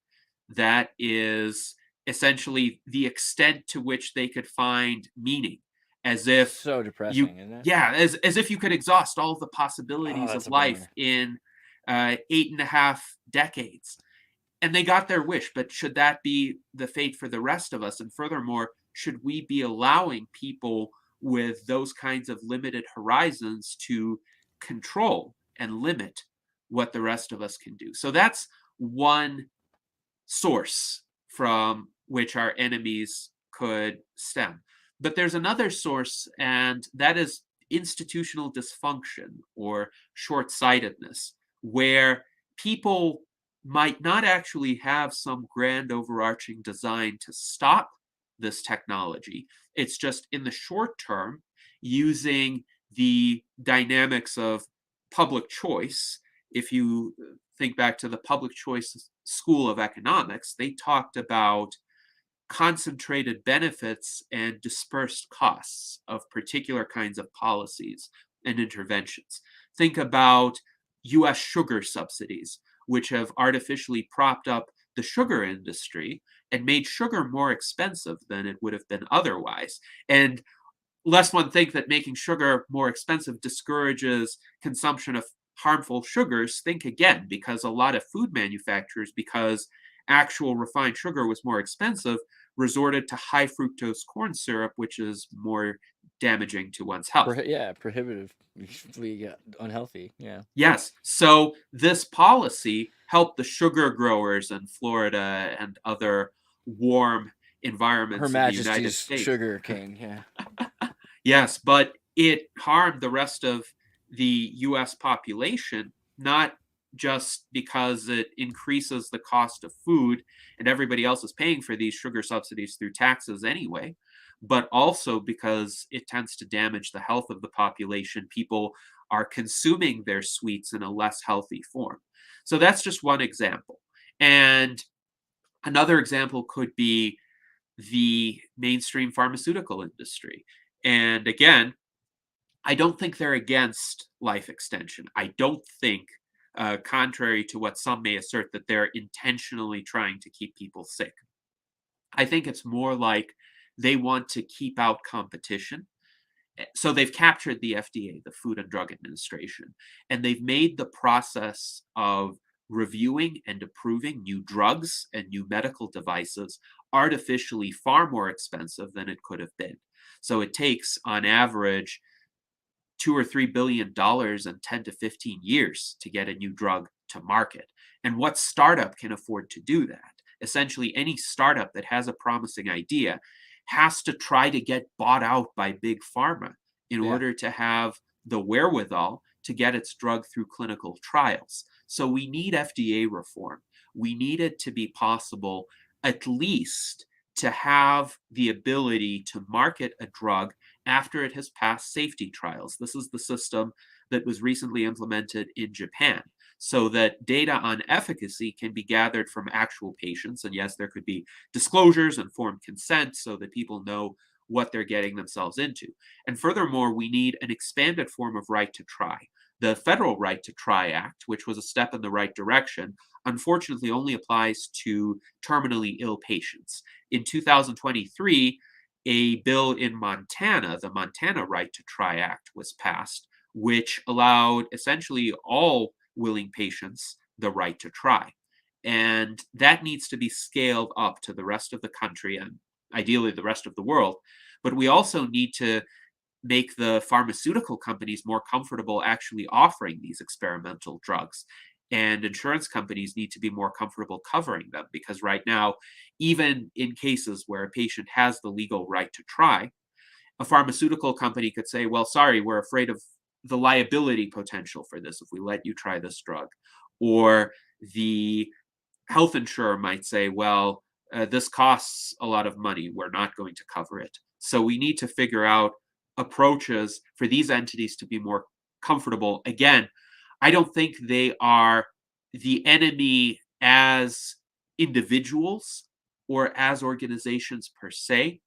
That is essentially the extent to which they could find meaning, as if so depressing, isn't it? Yeah, as if you could exhaust all the possibilities of life in 8.5 decades. And they got their wish, but should that be the fate for the rest of us? And furthermore, should we be allowing people with those kinds of limited horizons to control and limit what the rest of us can do? So that's one source from which our enemies could stem. But there's another source, and that is institutional dysfunction or short-sightedness, where people might not actually have some grand overarching design to stop this technology. It's just in the short term, using the dynamics of public choice. If you think back to the public choice school of economics, they talked about concentrated benefits and dispersed costs of particular kinds of policies and interventions. Think about US sugar subsidies, which have artificially propped up the sugar industry and made sugar more expensive than it would have been otherwise. And lest one think that making sugar more expensive discourages consumption of harmful sugars, think again, because a lot of food manufacturers, because actual refined sugar was more expensive, resorted to high fructose corn syrup, which is more damaging to one's health. Prohibitively unhealthy. Yeah. Yes. So this policy helped the sugar growers in Florida and other warm environments Her in the United Majesty's States. Sugar King. Yeah. Yes, but it harmed the rest of the U.S. population, not just because it increases the cost of food and everybody else is paying for these sugar subsidies through taxes anyway, but also because it tends to damage the health of the population. People are consuming their sweets in a less healthy form. So that's just one example. And another example could be the mainstream pharmaceutical industry. And again, I don't think they're against life extension. I don't think, contrary to what some may assert, that they're intentionally trying to keep people sick. I think it's more like they want to keep out competition So they've captured the FDA, the Food and Drug Administration, and they've made the process of reviewing and approving new drugs and new medical devices artificially far more expensive than it could have been. So it takes, on average, $2 or $3 billion in 10 to 15 years to get a new drug to market. And what startup can afford to do that? Essentially, any startup that has a promising idea has to try to get bought out by big pharma in order to have the wherewithal to get its drug through clinical trials. So we need FDA reform. We need it to be possible, at least, to have the ability to market a drug after it has passed safety trials. This is the system that was recently implemented in Japan, so that data on efficacy can be gathered from actual patients. And yes, there could be disclosures, informed consent, so that people know what they're getting themselves into. And furthermore, we need an expanded form of right to try. The Federal Right to Try Act, which was a step in the right direction, unfortunately only applies to terminally ill patients. In 2023, a bill in Montana, the Montana Right to Try Act, was passed, which allowed essentially all willing patients the right to try. And that needs to be scaled up to the rest of the country and ideally the rest of the world. But we also need to make the pharmaceutical companies more comfortable actually offering these experimental drugs. And insurance companies need to be more comfortable covering them, because right now, even in cases where a patient has the legal right to try, a pharmaceutical company could say, well, sorry, we're afraid of the liability potential for this if we let you try this drug. Or the health insurer might say, well, this costs a lot of money, we're not going to cover it. So we need to figure out approaches for these entities to be more comfortable. Again, I don't think they are the enemy as individuals or as organizations per se.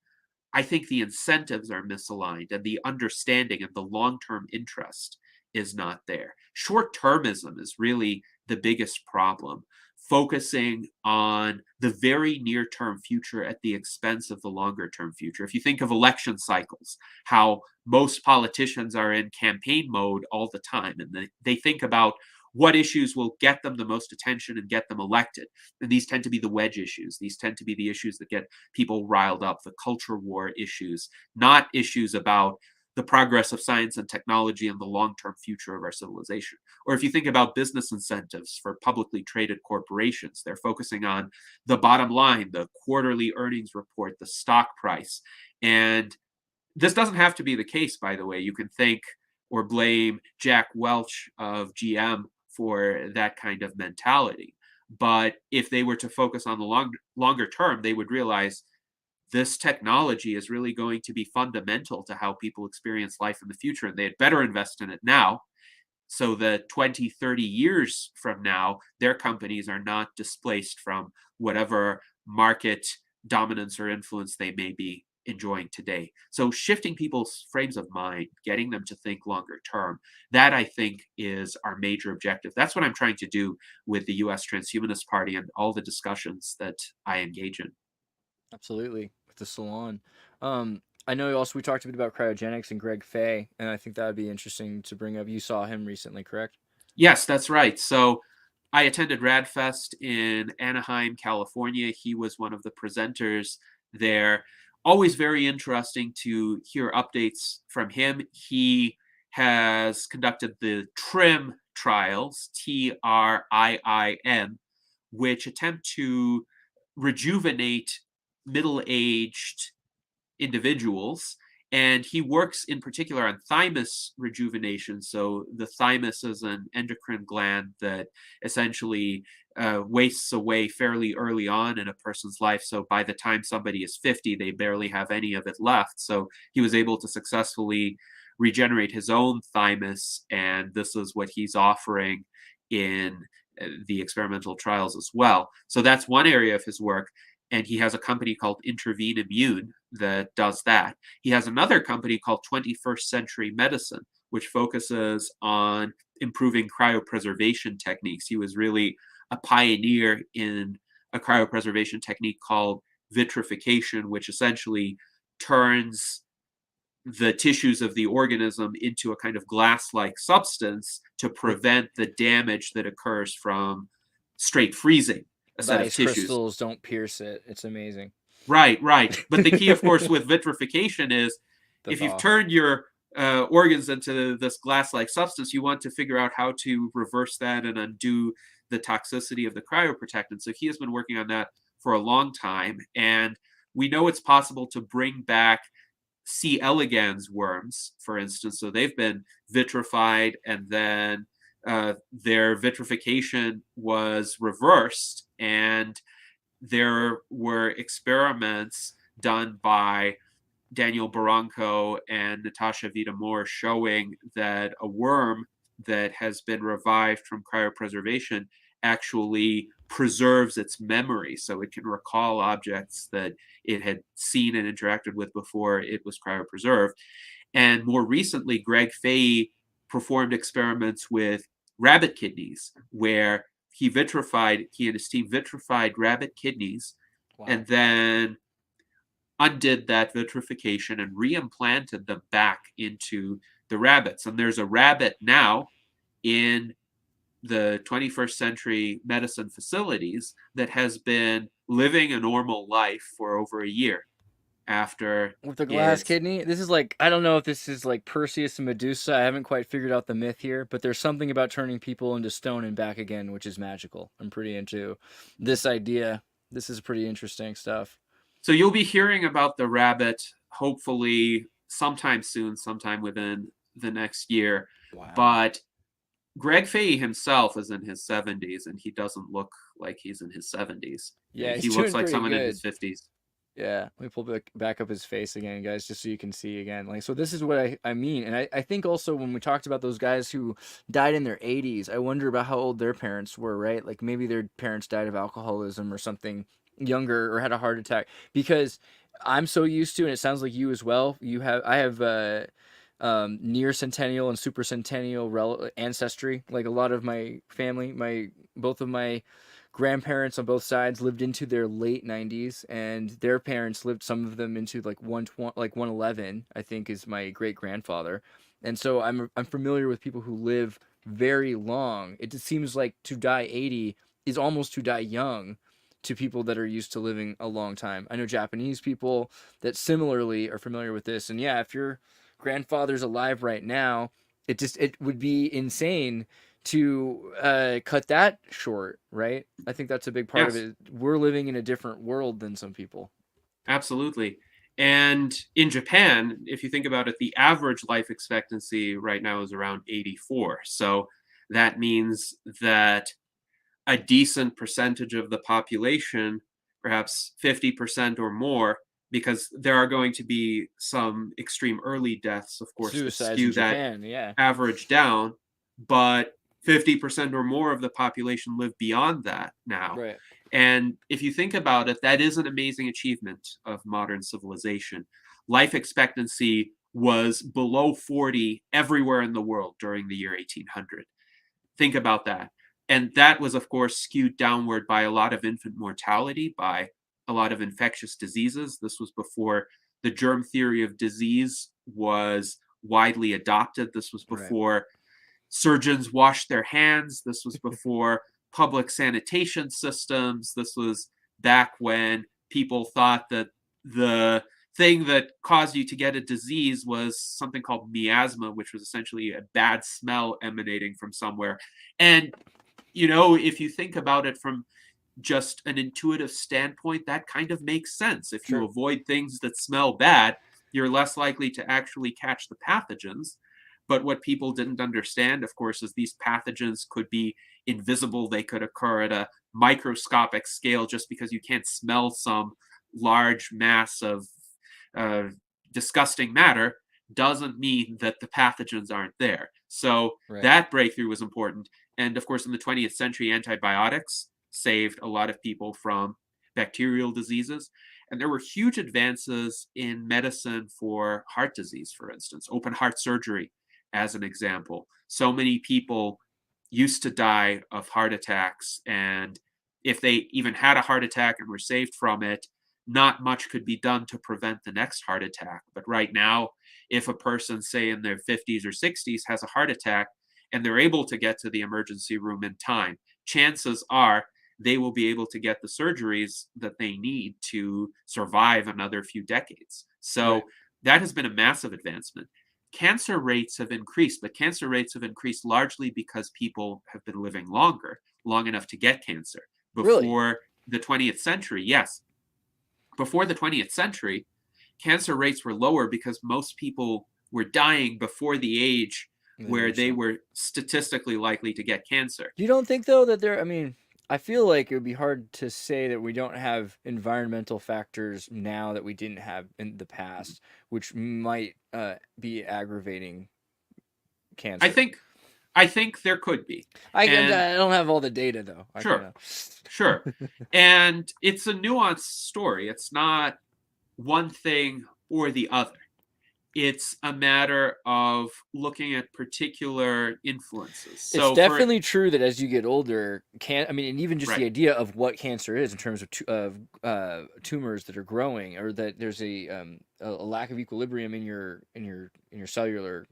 I think the incentives are misaligned and the understanding and the long-term interest is not there. Short-termism is really the biggest problem, focusing on the very near-term future at the expense of the longer-term future. If you think of election cycles, how most politicians are in campaign mode all the time, and they think about what issues will get them the most attention and get them elected. And these tend to be the wedge issues. These tend to be the issues that get people riled up, the culture war issues, not issues about the progress of science and technology and the long-term future of our civilization. Or if you think about business incentives for publicly traded corporations, they're focusing on the bottom line, the quarterly earnings report, the stock price. And this doesn't have to be the case, by the way. You can thank or blame Jack Welch of GM for that kind of mentality. But if they were to focus on the longer term, they would realize this technology is really going to be fundamental to how people experience life in the future, and they had better invest in it now so that 20, 30 years from now, their companies are not displaced from whatever market dominance or influence they may be enjoying today. So shifting people's frames of mind, getting them to think longer term, that I think is our major objective. That's what I'm trying to do with the US Transhumanist Party and all the discussions that I engage in. Absolutely, with the salon. I know also we talked a bit about cryogenics and Greg Fahy, and I think that would be interesting to bring up. You saw him recently, correct? Yes, that's right. So I attended RadFest in Anaheim, California. He was one of the presenters there. Always very interesting to hear updates from him. He has conducted the TRIM trials, TRIIM, which attempt to rejuvenate middle-aged individuals. And he works in particular on thymus rejuvenation. So the thymus is an endocrine gland that essentially wastes away fairly early on in a person's life. So by the time somebody is 50, they barely have any of it left. So he was able to successfully regenerate his own thymus. And this is what he's offering in the experimental trials as well. So that's one area of his work. And he has a company called Intervene Immune that does that. He has another company called 21st Century Medicine, which focuses on improving cryopreservation techniques. He was really a pioneer in a cryopreservation technique called vitrification, which essentially turns the tissues of the organism into a kind of glass-like substance to prevent the damage that occurs from straight freezing a set of Ice tissues. crystals don't pierce it. It's amazing. Right. But the key, of course, with vitrification is if you've turned your organs into this glass-like substance, you want to figure out how to reverse that and undo the toxicity of the cryoprotectant. So he has been working on that for a long time, and we know it's possible to bring back C. elegans worms, for instance. So they've been vitrified, and then their vitrification was reversed, and there were experiments done by Daniel Barranco and Natasha Vita-Moore showing that a worm that has been revived from cryopreservation actually preserves its memory, so it can recall objects that it had seen and interacted with before it was cryopreserved. And more recently, Greg Fahy performed experiments with rabbit kidneys, where he and his team vitrified rabbit kidneys, and then undid that vitrification and reimplanted them back into the rabbits. And there's a rabbit now in the 21st century medicine facilities that has been living a normal life for over a year after with the glass kidney. This is like, I don't know if this is like Perseus and Medusa. I haven't quite figured out the myth here, but there's something about turning people into stone and back again, which is magical. I'm pretty into this idea. This is pretty interesting stuff. So you'll be hearing about the rabbit hopefully sometime soon, sometime within the next year. Wow. But Greg Fahy himself is in his 70s, and he doesn't look like he's in his 70s. Yeah, he looks like someone in his 50s. Yeah, let me pull back up his face again, guys, just so you can see again. Like, so this is what I mean. And I think also when we talked about those guys who died in their 80s, I wonder about how old their parents were, right? Like maybe their parents died of alcoholism or something younger, or had a heart attack. Because I'm so used to, and it sounds like you as well, I have near centennial and super centennial ancestry. Like a lot of my family, both of my grandparents on both sides lived into their late 90s, and their parents lived, some of them, into like 111, I think, is my great grandfather. And so I'm familiar with people who live very long. It just seems like to die 80 is almost to die young to people that are used to living a long time. I know Japanese people that similarly are familiar with this. And yeah, if your grandfather's alive right now, it would be insane to cut that short, right? I think that's a big part of it. We're living in a different world than some people. Absolutely. And in Japan, if you think about it, the average life expectancy right now is around 84. So that means that a decent percentage of the population, perhaps 50% or more, because there are going to be some extreme early deaths, of course, to skew that average down, but 50% or more of the population live beyond that now. Right. And if you think about it, that is an amazing achievement of modern civilization. Life expectancy was below 40 everywhere in the world during the year 1800. Think about that. And that was, of course, skewed downward by a lot of infant mortality, by a lot of infectious diseases. This was before the germ theory of disease was widely adopted. This was before surgeons washed their hands. This was before public sanitation systems. This was back when people thought that the thing that caused you to get a disease was something called miasma, which was essentially a bad smell emanating from somewhere. And, you know, if you think about it from just an intuitive standpoint, that kind of makes sense. If you avoid things that smell bad, you're less likely to actually catch the pathogens. But what people didn't understand, of course, is these pathogens could be invisible. They could occur at a microscopic scale. Just because you can't smell some large mass of disgusting matter doesn't mean that the pathogens aren't there. So that breakthrough was important. And of course, in the 20th century, antibiotics saved a lot of people from bacterial diseases. And there were huge advances in medicine for heart disease, for instance, open heart surgery as an example. So many people used to die of heart attacks, and if they even had a heart attack and were saved from it, not much could be done to prevent the next heart attack. But right now, if a person, say in their 50s or 60s, has a heart attack and they're able to get to the emergency room in time, chances are they will be able to get the surgeries that they need to survive another few decades. So that has been a massive advancement. Cancer rates have increased, but cancer rates have increased largely because people have been living longer, long enough to get cancer. Before the 20th century, yes. Before the 20th century, cancer rates were lower because most people were dying before the age where they were statistically likely to get cancer. You don't think, though, that I mean, I feel like it would be hard to say that we don't have environmental factors now that we didn't have in the past, which might be aggravating cancer. I think there could be. I don't have all the data, though. Sure. And it's a nuanced story. It's not one thing or the other. It's a matter of looking at particular influences. So it's definitely true that as you get older, and even just the idea of what cancer is in terms of tumors that are growing, or that there's a lack of equilibrium in your cellular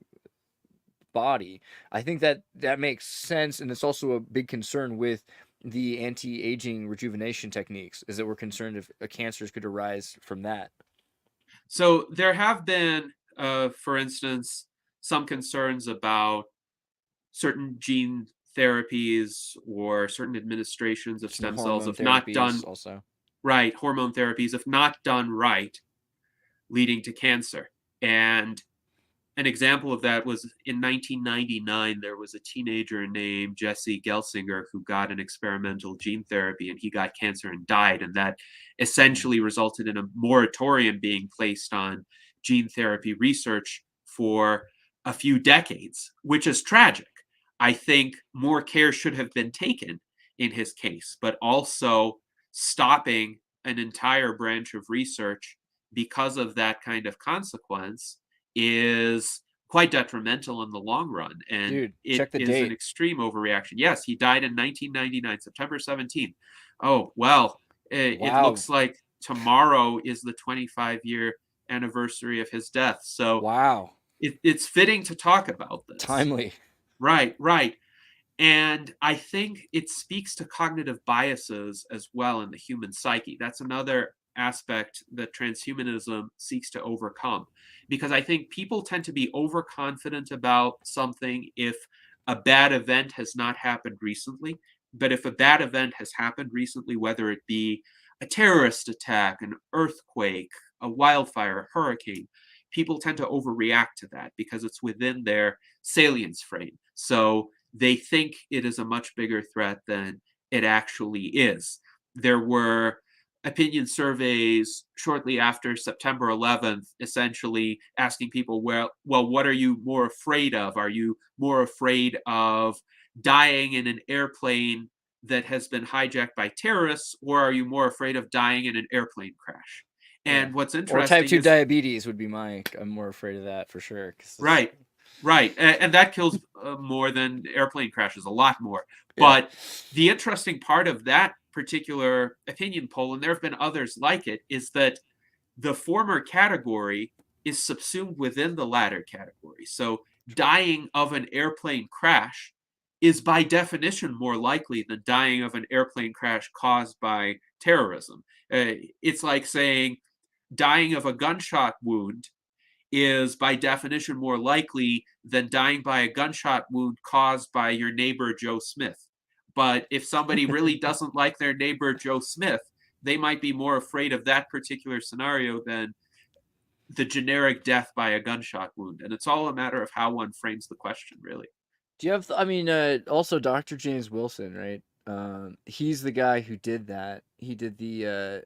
body. I think that makes sense, and it's also a big concern with the anti-aging rejuvenation techniques, is that we're concerned if cancers could arise from that. So there have been, for instance, some concerns about certain gene therapies or certain administrations of stem cells, if not done right, hormone therapies, if not done right, leading to cancer. And an example of that was in 1999, there was a teenager named Jesse Gelsinger who got an experimental gene therapy, and he got cancer and died. And that essentially resulted in a moratorium being placed on gene therapy research for a few decades, which is tragic. I think more care should have been taken in his case, but also stopping an entire branch of research because of that kind of consequence is quite detrimental in the long run. And Dude, it is an extreme overreaction. Yes, he died in 1999, September 17th. Oh, well, it looks like tomorrow is the 25-year anniversary of his death. So it's fitting to talk about this. Timely. Right. And I think it speaks to cognitive biases as well in the human psyche. That's another aspect that transhumanism seeks to overcome, because I think people tend to be overconfident about something if a bad event has not happened recently. But if a bad event has happened recently, whether it be a terrorist attack, an earthquake, a wildfire, a hurricane, people tend to overreact to that because it's within their salience frame. So they think it is a much bigger threat than it actually is. There were opinion surveys shortly after September 11th, essentially asking people, well, what are you more afraid of? Are you more afraid of dying in an airplane that has been hijacked by terrorists, or are you more afraid of dying in an airplane crash? And what's interesting, or type 2 diabetes would be I'm more afraid of that for sure. Right. And that kills more than airplane crashes, a lot more. But the interesting part of that particular opinion poll, and there have been others like it, is that the former category is subsumed within the latter category. So dying of an airplane crash is by definition more likely than dying of an airplane crash caused by terrorism. It's like saying dying of a gunshot wound is by definition more likely than dying by a gunshot wound caused by your neighbor Joe Smith. But if somebody really doesn't like their neighbor Joe Smith, they might be more afraid of that particular scenario than the generic death by a gunshot wound. And it's all a matter of how one frames the question, really. Do you have, also Dr. James Wilson, right? He's the guy who did that. He did the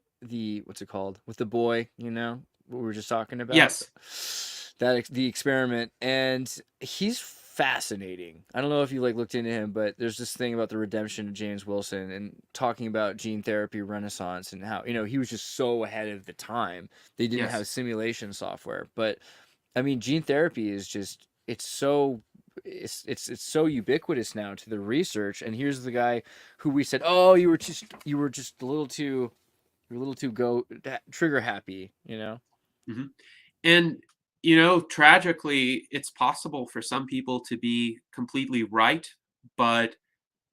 what's it called? With the boy, what we were just talking about? Yes. The experiment. And he's fascinating. I don't know if you looked into him, but there's this thing about the redemption of James Wilson and talking about gene therapy renaissance and how, he was just so ahead of the time. They didn't have simulation software. But gene therapy is just, it's so ubiquitous now to the research. And here's the guy who we said, oh, you were just a little too You're a little too trigger happy, you know? Mm-hmm. And, tragically, it's possible for some people to be completely right, but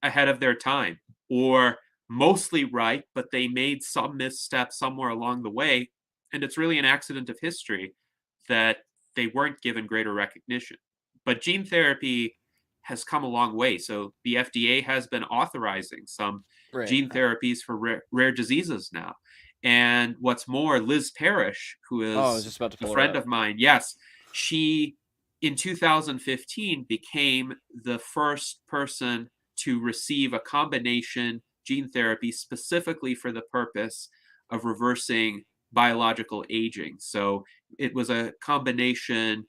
ahead of their time, or mostly right, but they made some misstep somewhere along the way. And it's really an accident of history that they weren't given greater recognition. But gene therapy has come a long way. So the FDA has been authorizing some gene therapies for rare diseases now. And what's more, Liz Parrish, who Oh, I was is just about to a pull her friend up. of mine, yes, she in 2015 became the first person to receive a combination gene therapy specifically for the purpose of reversing biological aging. So it was a combination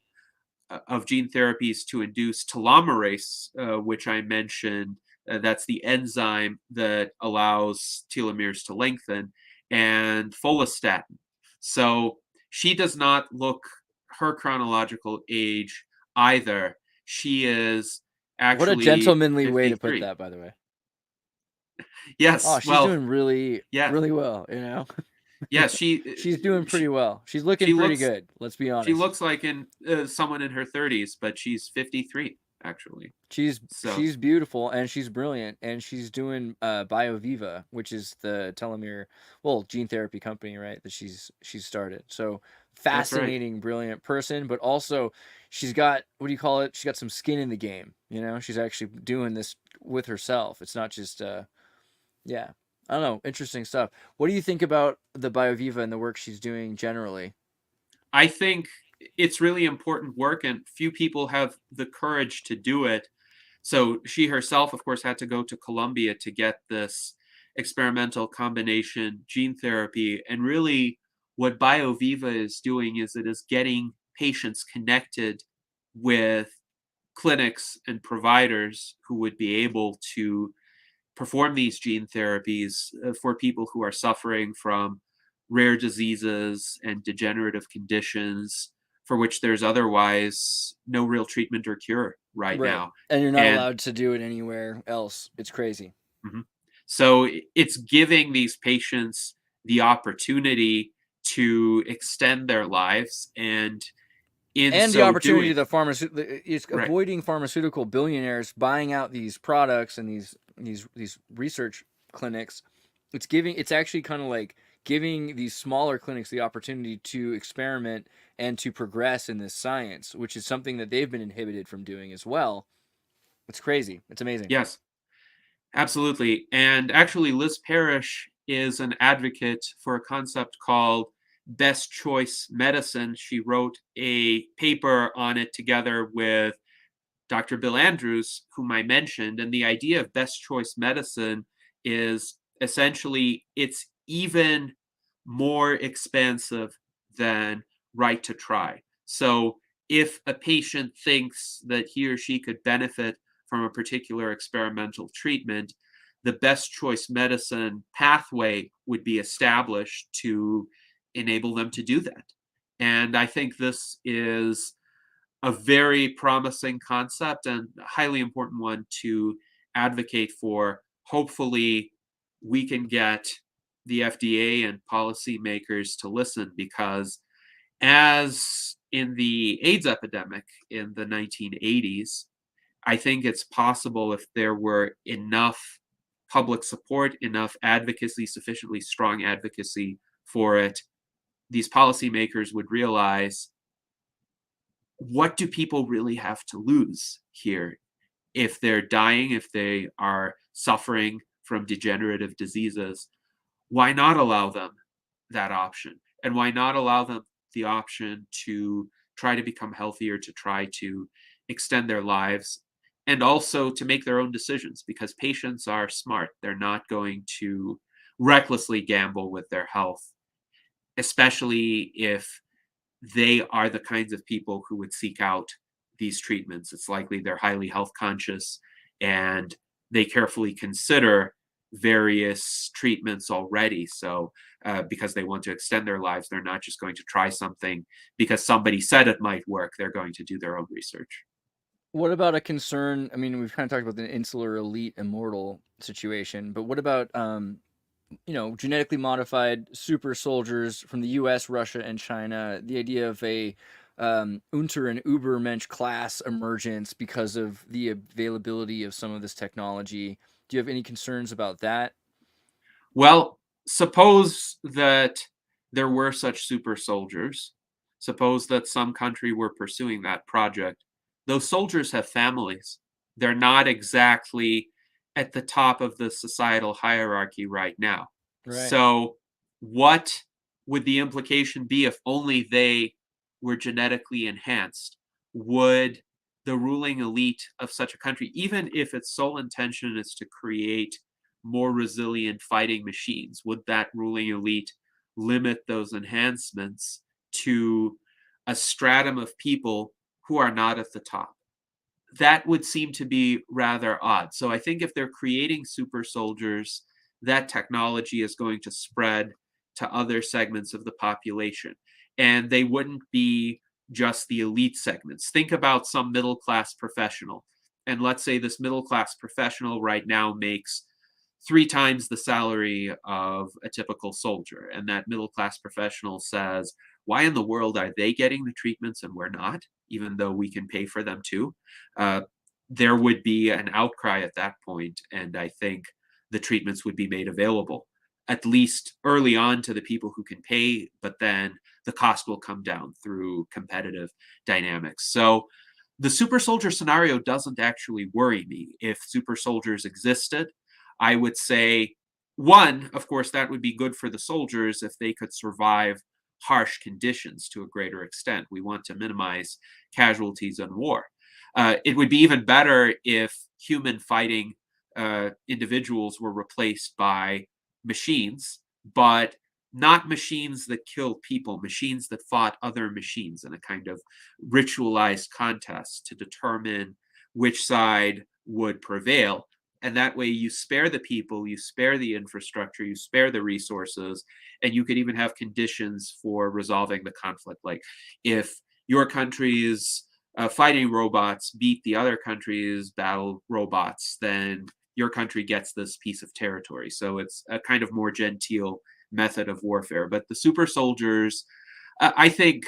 of gene therapies to induce telomerase, which I mentioned. That's the enzyme that allows telomeres to lengthen, and follistatin. So she does not look her chronological age either. She is What a actually gentlemanly way to put 53. that, by the way. Yes. Oh, she's well, doing really, yeah. really well, you know? Yes, she's doing pretty well. She's looking pretty good. Let's be honest. She looks like someone in her 30s, but she's 53 actually. She's beautiful and she's brilliant, and she's doing BioViva, which is the telomere, gene therapy company, right? That she's started. So fascinating, right. Brilliant person, but also she's got, what do you call it? She's got some skin in the game. You know, she's actually doing this with herself. It's not just yeah. I don't know. Interesting stuff. What do you think about the BioViva and the work she's doing generally? I think it's really important work, and few people have the courage to do it. So she herself, of course, had to go to Columbia to get this experimental combination gene therapy. And really, what BioViva is doing is it is getting patients connected with clinics and providers who would be able to perform these gene therapies for people who are suffering from rare diseases and degenerative conditions for which there's otherwise no real treatment or cure right now. And you're not allowed to do it anywhere else. It's crazy. Mm-hmm. So it's giving these patients the opportunity to extend their lives, and the opportunity to it's avoiding pharmaceutical billionaires buying out these products and these research clinics. It's actually kind of like giving these smaller clinics the opportunity to experiment and to progress in this science, which is something that they've been inhibited from doing as well. It's crazy. It's amazing. Yes, absolutely. And actually, Liz Parrish is an advocate for a concept called best choice medicine. She wrote a paper on it together with Dr. Bill Andrews, whom I mentioned. And the idea of best choice medicine is essentially it's even more expansive than right to try. So if a patient thinks that he or she could benefit from a particular experimental treatment, the best choice medicine pathway would be established to enable them to do that. And I think this is a very promising concept and a highly important one to advocate for. Hopefully, we can get the FDA and policymakers to listen, because as in the AIDS epidemic in the 1980s, I think it's possible, if there were enough public support, enough advocacy, sufficiently strong advocacy for it, these policymakers would realize, what do people really have to lose here? If they're dying, if they are suffering from degenerative diseases, why not allow them that option? And why not allow them the option to try to become healthier, to try to extend their lives, and also to make their own decisions? Because patients are smart. They're not going to recklessly gamble with their health, especially if they are the kinds of people who would seek out these treatments. It's likely they're highly health conscious and they carefully consider various treatments already. So because they want to extend their lives, they're not just going to try something because somebody said it might work. They're going to do their own research. What about a concern? I mean, we've kind of talked about the insular elite immortal situation, but what about genetically modified super soldiers from the U.S., Russia, and China. The idea of a Unter and Übermensch class emergence because of the availability of some of this technology. Do you have any concerns about that? Well, suppose that there were such super soldiers. Suppose that some country were pursuing that project. Those soldiers have families. They're not exactly at the top of the societal hierarchy right now. Right. So, what would the implication be if only they were genetically enhanced? Would the ruling elite of such a country, even if its sole intention is to create more resilient fighting machines, would that ruling elite limit those enhancements to a stratum of people who are not at the top? That would seem to be rather odd. So I think if they're creating super soldiers, that technology is going to spread to other segments of the population. And they wouldn't be just the elite segments. Think about some middle class professional. And let's say this middle class professional right now makes 3 times the salary of a typical soldier. And that middle class professional says, why in the world are they getting the treatments and we're not, even though we can pay for them too? There would be an outcry at that point, and I think the treatments would be made available, at least early on, to the people who can pay, but then the cost will come down through competitive dynamics. So the super soldier scenario doesn't actually worry me. If super soldiers existed, I would say, one, of course, that would be good for the soldiers if they could survive harsh conditions to a greater extent. We want to minimize casualties in war. It would be even better if human fighting individuals were replaced by machines, but not machines that killed people, machines that fought other machines in a kind of ritualized contest to determine which side would prevail. And that way you spare the people, you spare the infrastructure, you spare the resources, and you could even have conditions for resolving the conflict. Like if your country's fighting robots beat the other country's battle robots, then your country gets this piece of territory. So it's a kind of more genteel method of warfare. But the super soldiers, I think,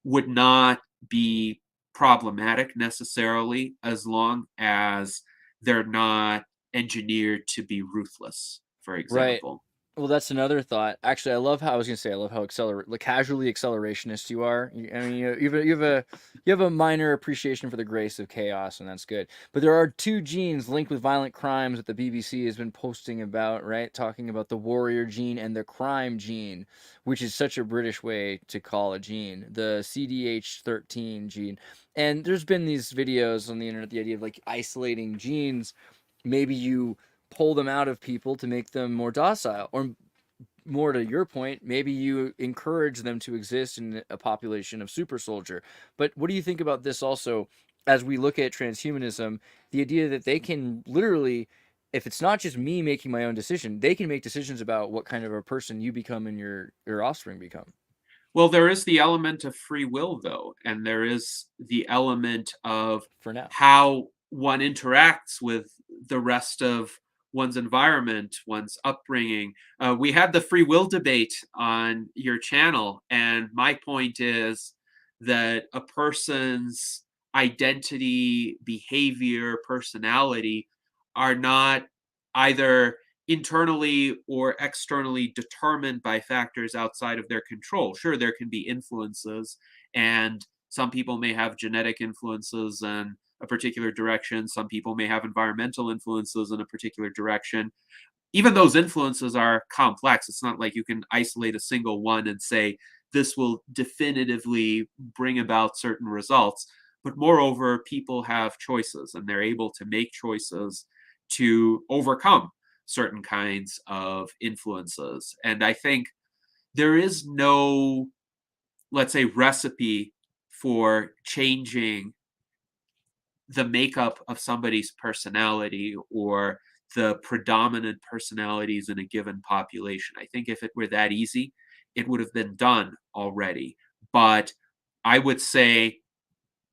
would not be problematic necessarily as long as they're not engineered to be ruthless, for example. Right. Well, that's another thought. Actually, I love how casually accelerationist you are. I mean, you have a minor appreciation for the grace of chaos, and that's good. But there are 2 genes linked with violent crimes that the BBC has been posting about, right? Talking about the warrior gene and the crime gene, which is such a British way to call a gene, the CDH13 gene. And there's been these videos on the internet, the idea of like isolating genes. Maybe you pull them out of people to make them more docile, or more to your point, maybe you encourage them to exist in a population of super soldier. But what do you think about this also, as we look at transhumanism, the idea that they can literally, if it's not just me making my own decision, they can make decisions about what kind of a person you become and your offspring become? Well, there is the element of free will, though, and there is the element of For now, how one interacts with the rest of one's environment, one's upbringing. We had the free will debate on your channel, and my point is that a person's identity, behavior, personality are not either internally or externally determined by factors outside of their control. Sure, there can be influences, and some people may have genetic influences in a particular direction. Some people may have environmental influences in a particular direction. Even those influences are complex. It's not like you can isolate a single one and say, this will definitively bring about certain results. But moreover, people have choices, and they're able to make choices to overcome certain kinds of influences. And I think there is no, let's say, recipe for changing the makeup of somebody's personality or the predominant personalities in a given population. I think if it were that easy, it would have been done already. But I would say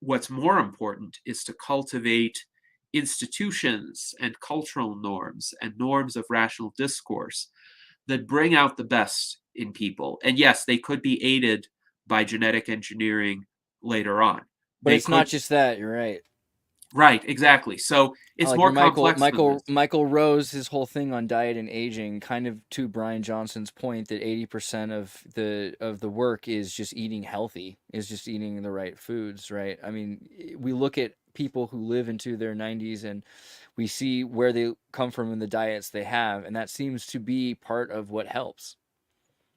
what's more important is to cultivate institutions and cultural norms and norms of rational discourse that bring out the best in people. And yes, they could be aided by genetic engineering later on. But They it's not could, just that. You're right. right, exactly. So it's Like more your complex than this. Michael Rose, his whole thing on diet and aging, kind of to Brian Johnson's point that 80% of the work is just eating healthy, is just eating the right foods, right? I mean, we look at people who live into their 90s and we see where they come from in the diets they have, and that seems to be part of what helps.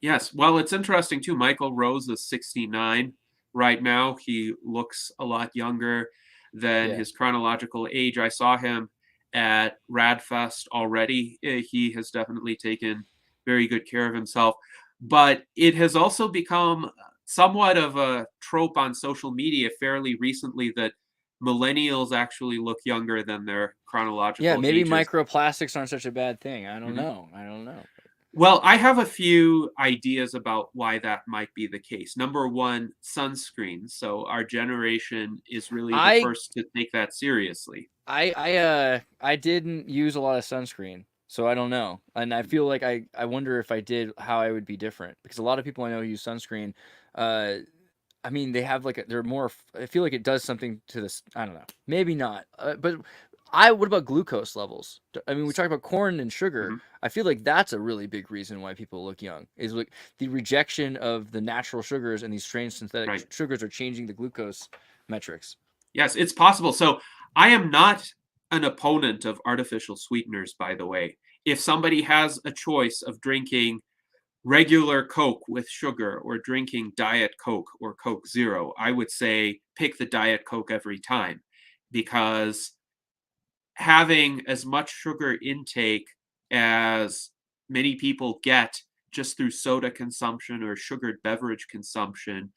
Yes. Well, it's interesting too. Michael Rose is 69 right now. He looks a lot younger than Yeah. his chronological age. I saw him at Radfest already. He has definitely taken very good care of himself. But it has also become somewhat of a trope on social media fairly recently that millennials actually look younger than their Yeah, chronological maybe ages. microplastics aren't such a bad thing. I don't Mhm. know. I don't know. Well, I have a few ideas about why that might be the case. Number one, sunscreen. So our generation is really the I first to take that seriously. I didn't use a lot of sunscreen, so I don't know. And I feel like I wonder if I did how I would be different because a lot of people I know who use sunscreen. Uh, I mean, they have like they're more. I feel like it does something to this. I don't know. Maybe not. But what about glucose levels? I mean, we talk about corn and sugar. Mhm. I feel like that's a really big reason why people look young. Is like the rejection of the natural sugars and these strange synthetic Right. sugars are changing the glucose metrics. Yes, it's possible. So I am not an opponent of artificial sweeteners, by the way. If somebody has a choice of drinking regular Coke with sugar or drinking Diet Coke or Coke Zero, I would say pick the Diet Coke every time because having as much sugar intake as many people get just through soda consumption or sugared beverage consumption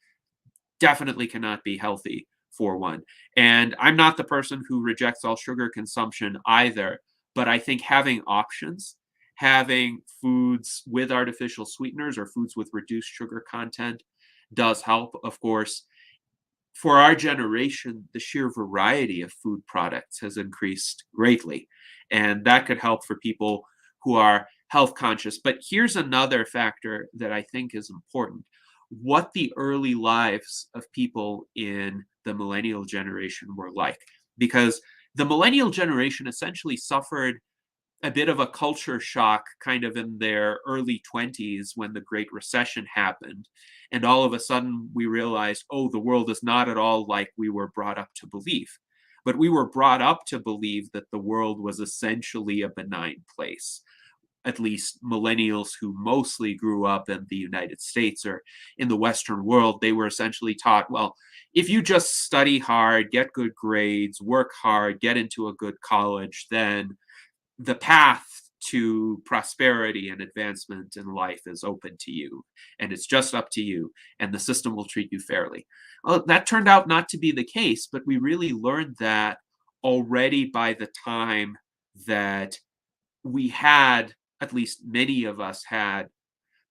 definitely cannot be healthy for one. And I'm not the person who rejects all sugar consumption either, but I think having options, having foods with artificial sweeteners or foods with reduced sugar content does help. Of course, for our generation, the sheer variety of food products has increased greatly. And that could help for people who are health conscious. But here's another factor that I think is important: what the early lives of people in the millennial generation were like. Because the millennial generation essentially suffered a bit of a culture shock kind of in their early 20s when the Great Recession happened. And all of a sudden we realized, oh, the world is not at all like we were brought up to believe. But we were brought up to believe that the world was essentially a benign place. At least millennials who mostly grew up in the United States or in the Western world, they were essentially taught, well, if you just study hard, get good grades, work hard, get into a good college, then the path to prosperity and advancement in life is open to you, and it's just up to you, and the system will treat you fairly. Well, that turned out not to be the case, but we really learned that already by the time that we had, at least many of us had,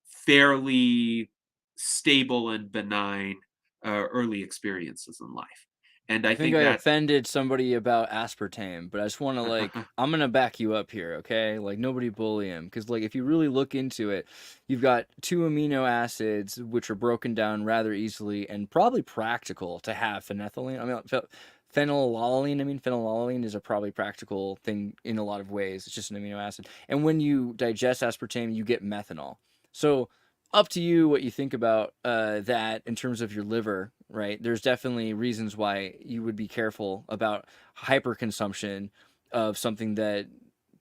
fairly stable and benign early experiences in life. And I I think think I that offended somebody about aspartame, but I just want to I'm gonna back you up here, okay? Like nobody bully him, because like if you really look into it, you've got two amino acids which are broken down rather easily and probably practical to have phenethylene. I mean, phenylalanine. I mean, phenylalanine is a probably practical thing in a lot of ways. It's just an amino acid, and when you digest aspartame, you get methanol. So up to you what you think about that in terms of your liver, right? There's definitely reasons why you would be careful about hyperconsumption of something that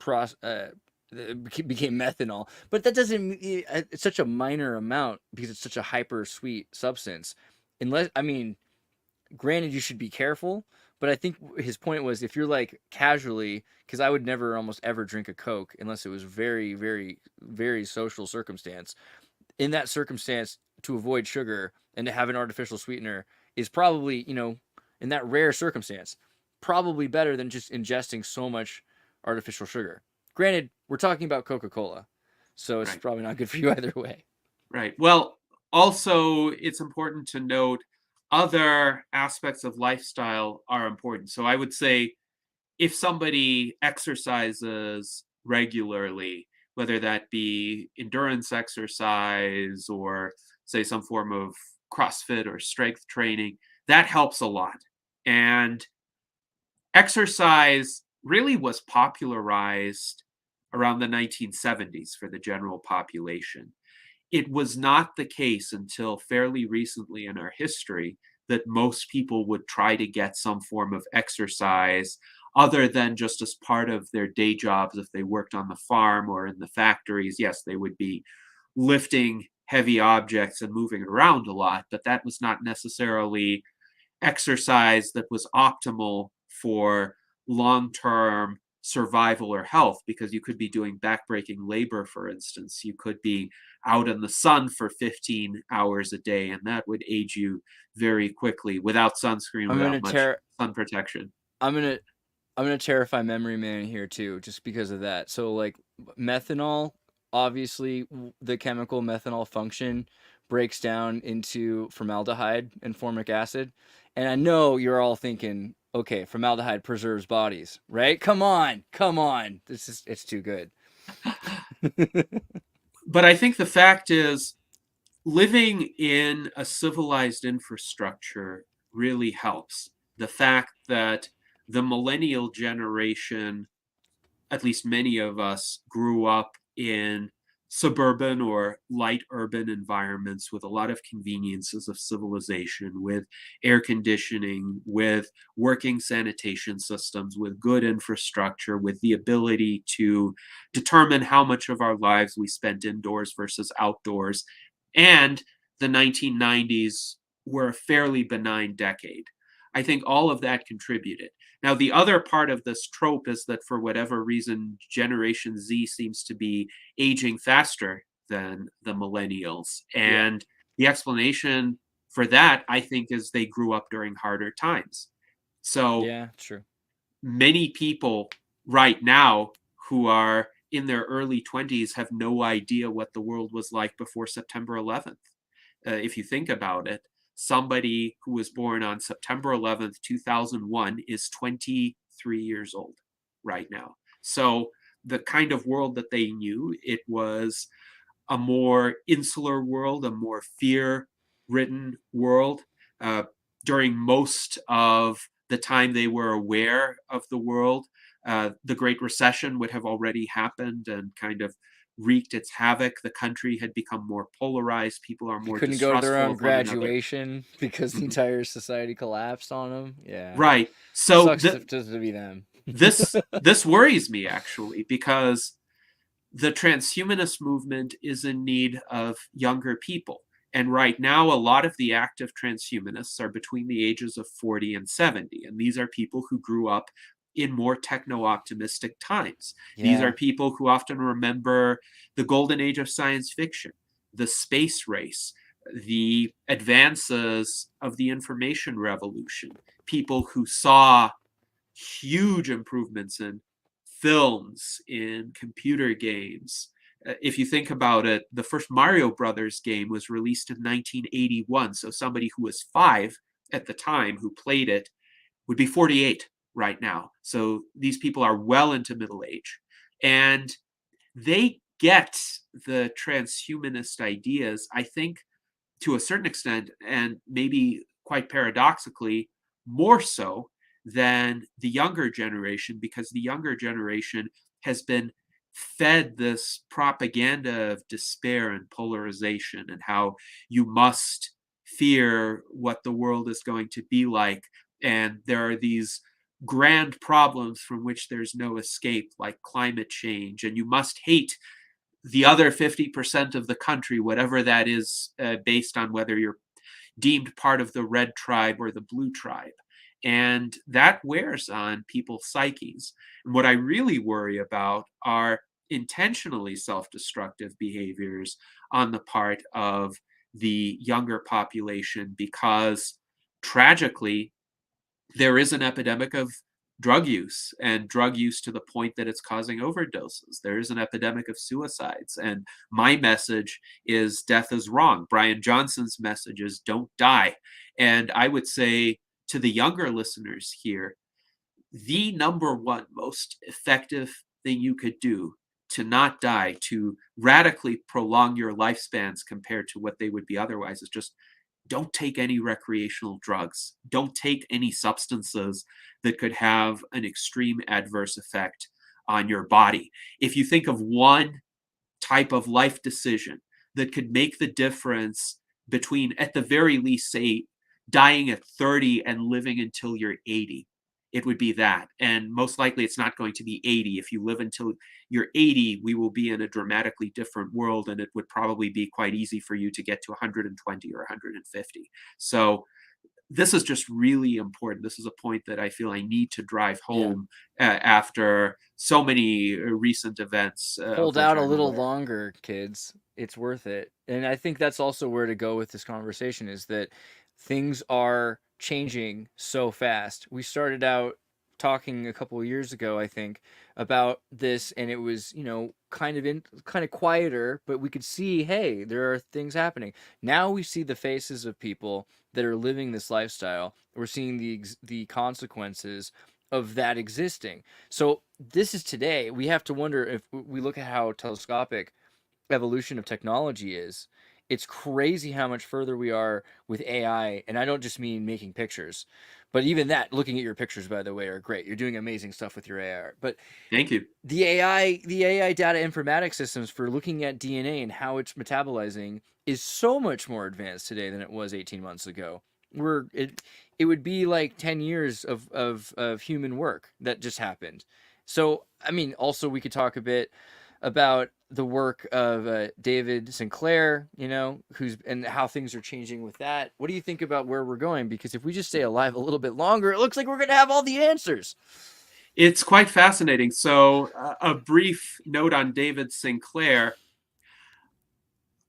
became methanol, but that doesn't. It's such a minor amount because it's such a hyper sweet substance. Unless, I mean, granted, you should be careful, but I think his point was if you're like casually, because I would never almost ever drink a Coke unless it was very, very, very social circumstance. In that circumstance, to avoid sugar and to have an artificial sweetener is probably, in that rare circumstance, probably better than just ingesting so much artificial sugar. Granted, we're talking about Coca-Cola, so it's right. probably not good for you either way. Right. Well, also, it's important to note other aspects of lifestyle are important. So I would say if somebody exercises regularly, whether that be endurance exercise or, say, some form of CrossFit or strength training, that helps a lot. And exercise really was popularized around the 1970s for the general population. It was not the case until fairly recently in our history that most people would try to get some form of exercise other than just as part of their day jobs. If they worked on the farm or in the factories, yes, they would be lifting heavy objects and moving around a lot, but that was not necessarily exercise that was optimal for long-term survival or health, because you could be doing backbreaking labor, for instance. You could be out in the sun for 15 hours a day, and that would age you very quickly without sunscreen, without much sun protection. I'm gonna terrify memory man here too, just because of that. So like methanol, obviously the chemical methanol function breaks down into formaldehyde and formic acid. And I know you're all thinking, okay, formaldehyde preserves bodies, right? Come on. It's too good. But I think the fact is, living in a civilized infrastructure really helps. The fact that the millennial generation, at least many of us, grew up in suburban or light urban environments with a lot of conveniences of civilization, with air conditioning, with working sanitation systems, with good infrastructure, with the ability to determine how much of our lives we spent indoors versus outdoors. And the 1990s were a fairly benign decade. I think all of that contributed. Now, the other part of this trope is that for whatever reason, Generation Z seems to be aging faster than the millennials. And the explanation for that, I think, is they grew up during harder times. So yeah, true. Many people right now who are in their early 20s have no idea what the world was like before September 11th. If you think about it, somebody who was born on September 11th, 2001 is 23 years old right now. So the kind of world that they knew, it was a more insular world, a more fear-ridden world. During most of the time they were aware of the world, the Great Recession would have already happened and kind of wreaked its havoc. The country had become more polarized. People are more couldn't go to their own distrustful of one another. graduation because the entire society collapsed on them. Yeah, right. So sucks to be them. this worries me, actually, because the transhumanist movement is in need of younger people. And right now, a lot of the active transhumanists are between the ages of 40 and 70. And these are people who grew up in more techno-optimistic times. Yeah. These are people who often remember the golden age of science fiction, the space race, the advances of the information revolution, people who saw huge improvements in films, in computer games. If you think about it, the first Mario Brothers game was released in 1981. So somebody who was 5 at the time who played it would be 48 right now. So these people are well into middle age. And they get the transhumanist ideas, I think, to a certain extent, and maybe quite paradoxically, more so than the younger generation, because the younger generation has been fed this propaganda of despair and polarization and how you must fear what the world is going to be like. And there are these grand problems from which there's no escape, like climate change, and you must hate the other 50% of the country, whatever that is, based on whether you're deemed part of the red tribe or the blue tribe. And that wears on people's psyches. And what I really worry about are intentionally self-destructive behaviors on the part of the younger population, because tragically, there is an epidemic of drug use, and drug use to the point that it's causing overdoses. There is an epidemic of suicides. And my message is death is wrong. Brian Johnson's message is don't die. And I would say to the younger listeners here, the number one most effective thing you could do to not die, to radically prolong your lifespans compared to what they would be otherwise, is just don't take any recreational drugs. Don't take any substances that could have an extreme adverse effect on your body. If you think of one type of life decision that could make the difference between, at the very least, say, dying at 30 and living until you're 80, it would be that. And most likely it's not going to be 80. If you live until you're 80, we will be in a dramatically different world, and it would probably be quite easy for you to get to 120 or 150. So this is just really important. This is a point that I feel I need to drive home after so many recent events. Hold out a little longer, kids. It's worth it. And I think that's also where to go with this conversation, is that things are changing so fast. We started out talking a couple of years ago, I think, about this, and it was, kind of quieter, but we could see, hey, there are things happening. Now we see the faces of people that are living this lifestyle. We're seeing the consequences of that existing. So this is today. We have to wonder, if we look at how telescopic evolution of technology is, it's crazy how much further we are with AI. And I don't just mean making pictures, but even that, looking at your pictures, by the way, are great. You're doing amazing stuff with your AI. But thank you. The AI data informatics systems for looking at DNA and how it's metabolizing is so much more advanced today than it was 18 months ago. It would be like 10 years of human work that just happened. So, I mean, also we could talk a bit about the work of David Sinclair, and how things are changing with that. What do you think about where we're going? Because if we just stay alive a little bit longer, it looks like we're going to have all the answers. It's quite fascinating. So a brief note on David Sinclair.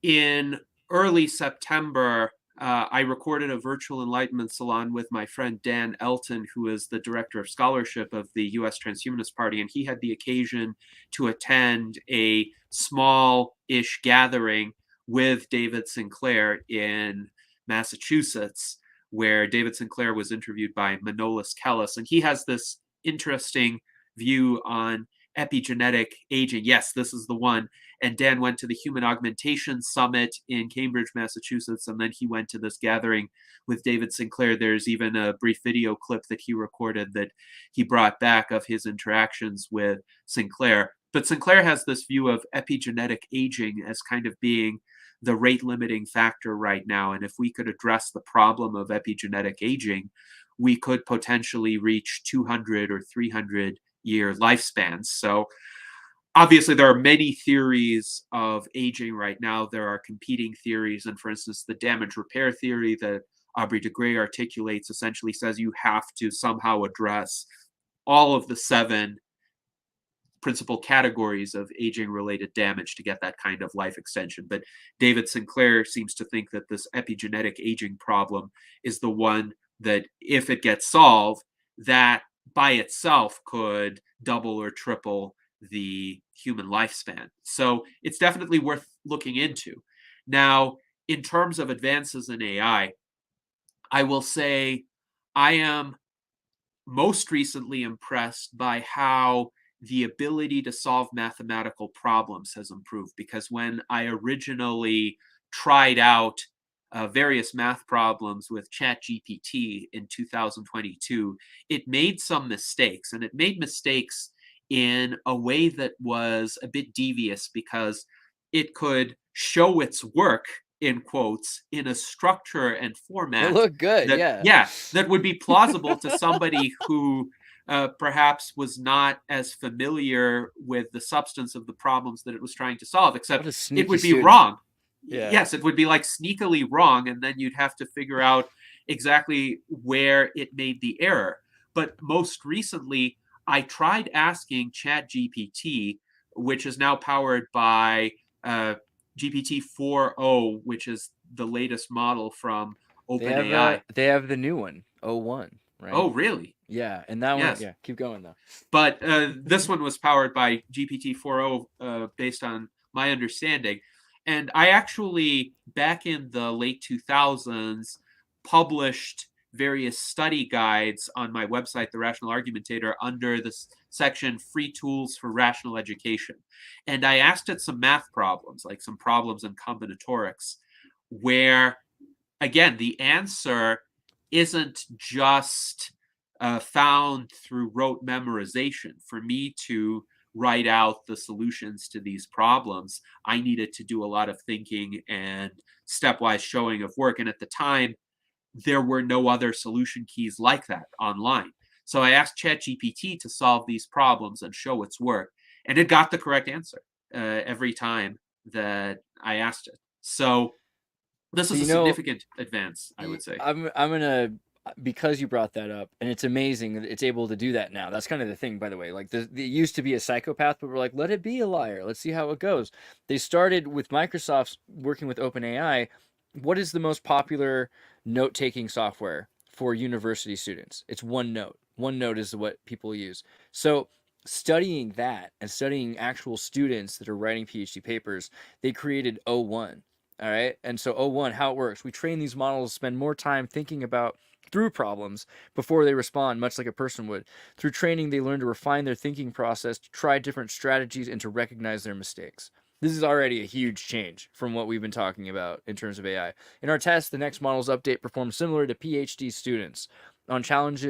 In early September, I recorded a virtual enlightenment salon with my friend Dan Elton, who is the director of scholarship of the U.S. Transhumanist Party, and he had the occasion to attend a small-ish gathering with David Sinclair in Massachusetts, where David Sinclair was interviewed by Manolis Kellis, and he has this interesting view on epigenetic aging. Yes, this is the one. And Dan went to the Human Augmentation Summit in Cambridge, Massachusetts, and then he went to this gathering with David Sinclair. There's even a brief video clip that he recorded that he brought back of his interactions with Sinclair. But Sinclair has this view of epigenetic aging as kind of being the rate limiting factor right now. And if we could address the problem of epigenetic aging, we could potentially reach 200 or 300 year lifespans. So obviously, there are many theories of aging right now. There are competing theories. And for instance, the damage repair theory that Aubrey de Grey articulates essentially says you have to somehow address all of the 7 principal categories of aging-related damage to get that kind of life extension. But David Sinclair seems to think that this epigenetic aging problem is the one that, if it gets solved, that by itself could double or triple the human lifespan. So it's definitely worth looking into. Now, in terms of advances in AI, I will say I am most recently impressed by how the ability to solve mathematical problems has improved. Because when I originally tried out various math problems with ChatGPT in 2022, it made some mistakes, and it made mistakes in a way that was a bit devious, because it could show its work, in quotes, in a structure and format. It looked good, that would be plausible to somebody who perhaps was not as familiar with the substance of the problems that it was trying to solve, except it would be wrong. Yeah. Yes, it would be like sneakily wrong, and then you'd have to figure out exactly where it made the error. But most recently, I tried asking ChatGPT, which is now powered by GPT 4.0, which is the latest model from OpenAI. They have the new one, 01, right? Oh, really? Yeah, and that one, yeah, keep going though. But this one was powered by GPT 4.0 based on my understanding. And I actually, back in the late 2000s, published various study guides on my website, The Rational Argumentator, under this section, Free Tools for Rational Education. And I asked it some math problems, like some problems in combinatorics, where, again, the answer isn't just found through rote memorization. For me to write out the solutions to these problems, I needed to do a lot of thinking and stepwise showing of work. And at the time, there were no other solution keys like that online. So I asked ChatGPT to solve these problems and show its work, and it got the correct answer every time that I asked it. So this is a significant advance, I would say. I'm gonna, because you brought that up, and it's amazing that it's able to do that now. That's kind of the thing, by the way. Like, it used to be a psychopath, but we're like, let it be a liar. Let's see how it goes. They started with Microsoft working with OpenAI. What is the most popular note-taking software for university students? It's OneNote. OneNote is what people use. So studying that and studying actual students that are writing PhD papers, they created O1. All right. And so O1, how it works, we train these models to spend more time thinking about through problems before they respond, much like a person would. Through training, they learn to refine their thinking process, to try different strategies, and to recognize their mistakes. This is already a huge change from what we've been talking about in terms of AI. In our test, the next model's update performs similar to PhD students on challenging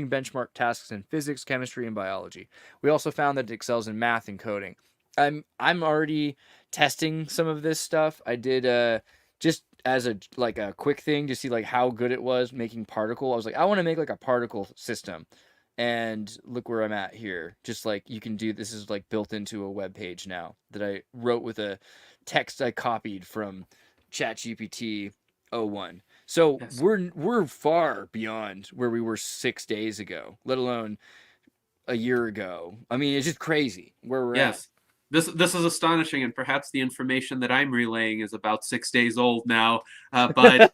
benchmark tasks in physics, chemistry, and biology. We also found that it excels in math and coding. I'm already testing some of this stuff. I did just as a quick thing to see like how good it was making particle. I was like, I want to make like a particle system. And look where I'm at here. Just like you can do, this is like built into a web page now that I wrote with a text I copied from ChatGPT 01. So yes, we're far beyond where we were 6 days ago, let alone a year ago. I mean, it's just crazy where we're at. This is astonishing, and perhaps the information that I'm relaying is about 6 days old now. But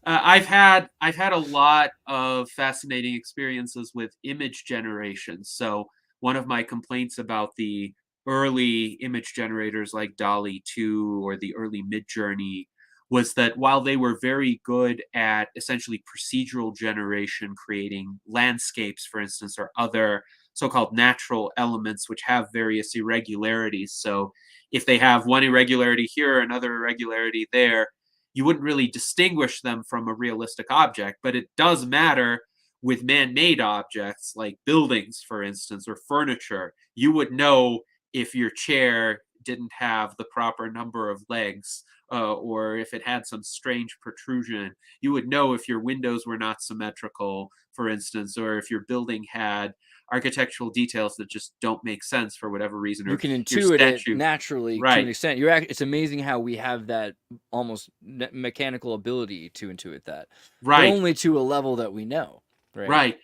I've had a lot of fascinating experiences with image generation. So one of my complaints about the early image generators like DALL-E 2 or the early Midjourney was that while they were very good at essentially procedural generation, creating landscapes, for instance, or other so-called natural elements which have various irregularities. So if they have one irregularity here, another irregularity there, you wouldn't really distinguish them from a realistic object. But it does matter with man-made objects like buildings, for instance, or furniture. You would know if your chair didn't have the proper number of legs, or if it had some strange protrusion. You would know if your windows were not symmetrical, for instance, or if your building had architectural details that just don't make sense for whatever reason. You can intuit it naturally to an extent. It's amazing how we have that almost mechanical ability to intuit that, but only to a level that we know. Right.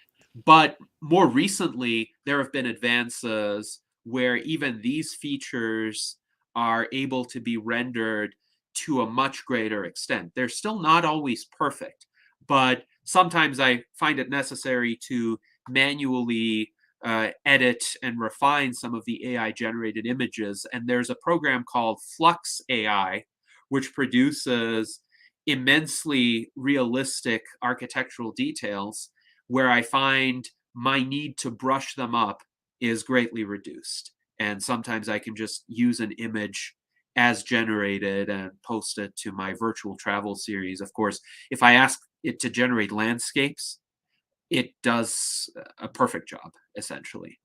But more recently, there have been advances where even these features are able to be rendered to a much greater extent. They're still not always perfect, but sometimes I find it necessary to manually edit and refine some of the AI generated images. And there's a program called Flux AI, which produces immensely realistic architectural details where I find my need to brush them up is greatly reduced. And sometimes I can just use an image as generated and post it to my virtual travel series. Of course, if I ask it to generate landscapes, it does a perfect job, essentially.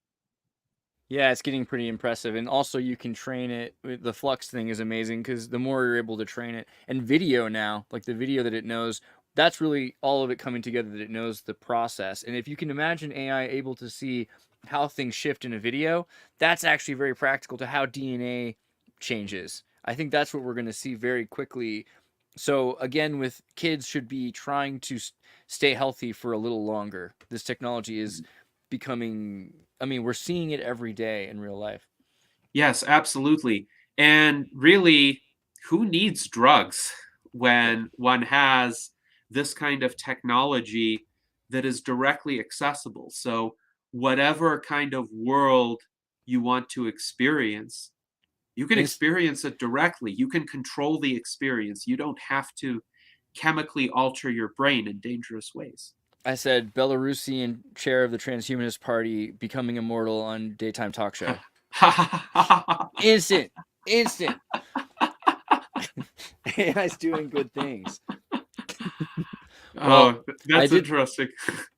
Yeah, it's getting pretty impressive. And also you can train it. The Flux thing is amazing because the more you're able to train it, and video now, like the video that it knows, that's really all of it coming together, that it knows the process. And if you can imagine AI able to see how things shift in a video, that's actually very practical to how DNA changes. I think that's what we're going to see very quickly. So again, with kids should be trying to stay healthy for a little longer. This technology is becoming, I mean, we're seeing it every day in real life. Yes, absolutely. And really, who needs drugs when one has this kind of technology that is directly accessible? So whatever kind of world you want to experience, you can experience it directly. You can control the experience. You don't have to chemically alter your brain in dangerous ways. I said Belarusian chair of the Transhumanist Party becoming immortal on daytime talk show. Instant. AI's doing good things. Well, that's interesting.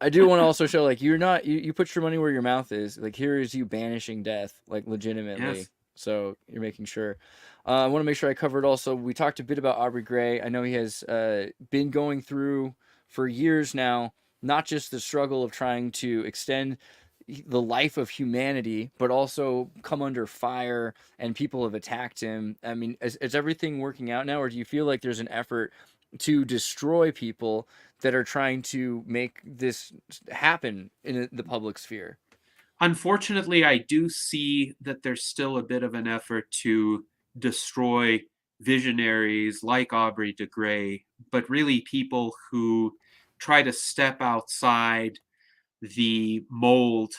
I do want to also show, like, you put your money where your mouth is. Like, here is you banishing death, like, legitimately. Yes. So you're making sure. I want to make sure I covered also, we talked a bit about Aubrey Gray. I know he has been going through for years now, not just the struggle of trying to extend the life of humanity, but also come under fire, and people have attacked him. I mean, is everything working out now, or do you feel like there's an effort to destroy people that are trying to make this happen in the public sphere? Unfortunately, I do see that there's still a bit of an effort to destroy visionaries like Aubrey de Grey, but really people who try to step outside the mold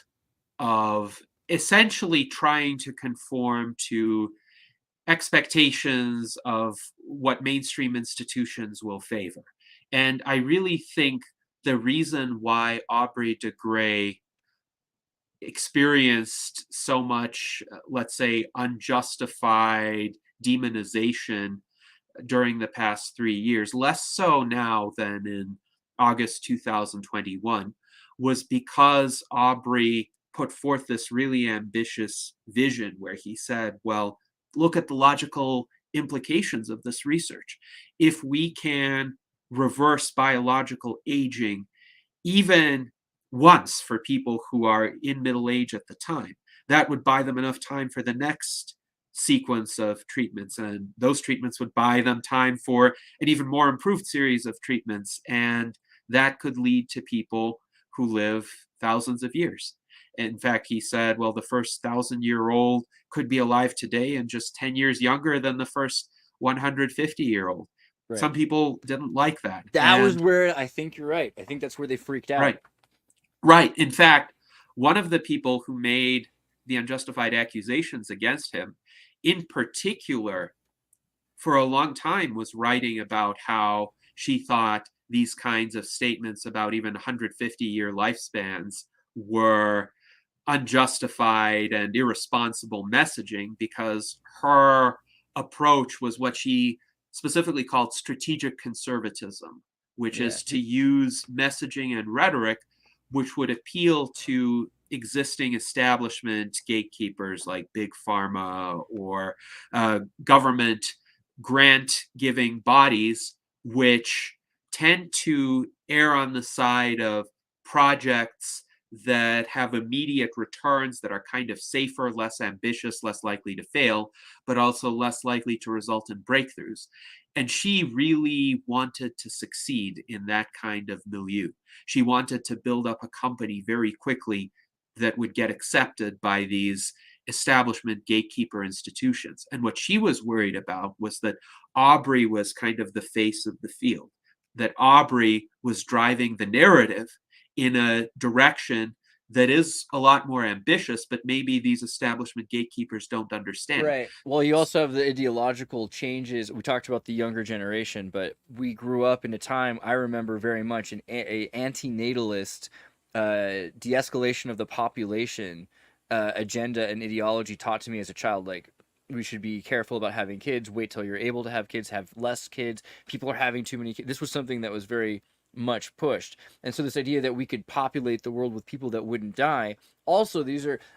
of essentially trying to conform to expectations of what mainstream institutions will favor. And I really think the reason why Aubrey de Grey experienced so much, let's say, unjustified demonization during the past 3 years, less so now than in August 2021, was because Aubrey put forth this really ambitious vision where he said, well, look at the logical implications of this research. If we can reverse biological aging, even once for people who are in middle age at the time, that would buy them enough time for the next sequence of treatments, and those treatments would buy them time for an even more improved series of treatments, and that could lead to people who live thousands of years. In fact, he said, well, the first 1,000-year-old could be alive today and just 10 years younger than the first 150-year-old. Right. Some people didn't like that. That was where I think you're right. I think that's where they freaked out. Right. In fact, one of the people who made the unjustified accusations against him, in particular, for a long time was writing about how she thought these kinds of statements about even 150-year lifespans were unjustified and irresponsible messaging, because her approach was what she specifically called strategic conservatism, which is to use messaging and rhetoric which would appeal to existing establishment gatekeepers like Big Pharma or government grant-giving bodies, which tend to err on the side of projects that have immediate returns that are kind of safer, less ambitious, less likely to fail, but also less likely to result in breakthroughs. And she really wanted to succeed in that kind of milieu. She wanted to build up a company very quickly that would get accepted by these establishment gatekeeper institutions. And what she was worried about was that Aubrey was kind of the face of the field, that Aubrey was driving the narrative in a direction that is a lot more ambitious, but maybe these establishment gatekeepers don't understand. Right. Well, you also have the ideological changes. We talked about the younger generation, but we grew up in a time, I remember very much, an anti-natalist de-escalation of the population agenda and ideology taught to me as a child. Like, we should be careful about having kids, wait till you're able to have kids, have less kids. People are having too many kids. This was something that was very much pushed. And so this idea that we could populate the world with people that wouldn't die. Also,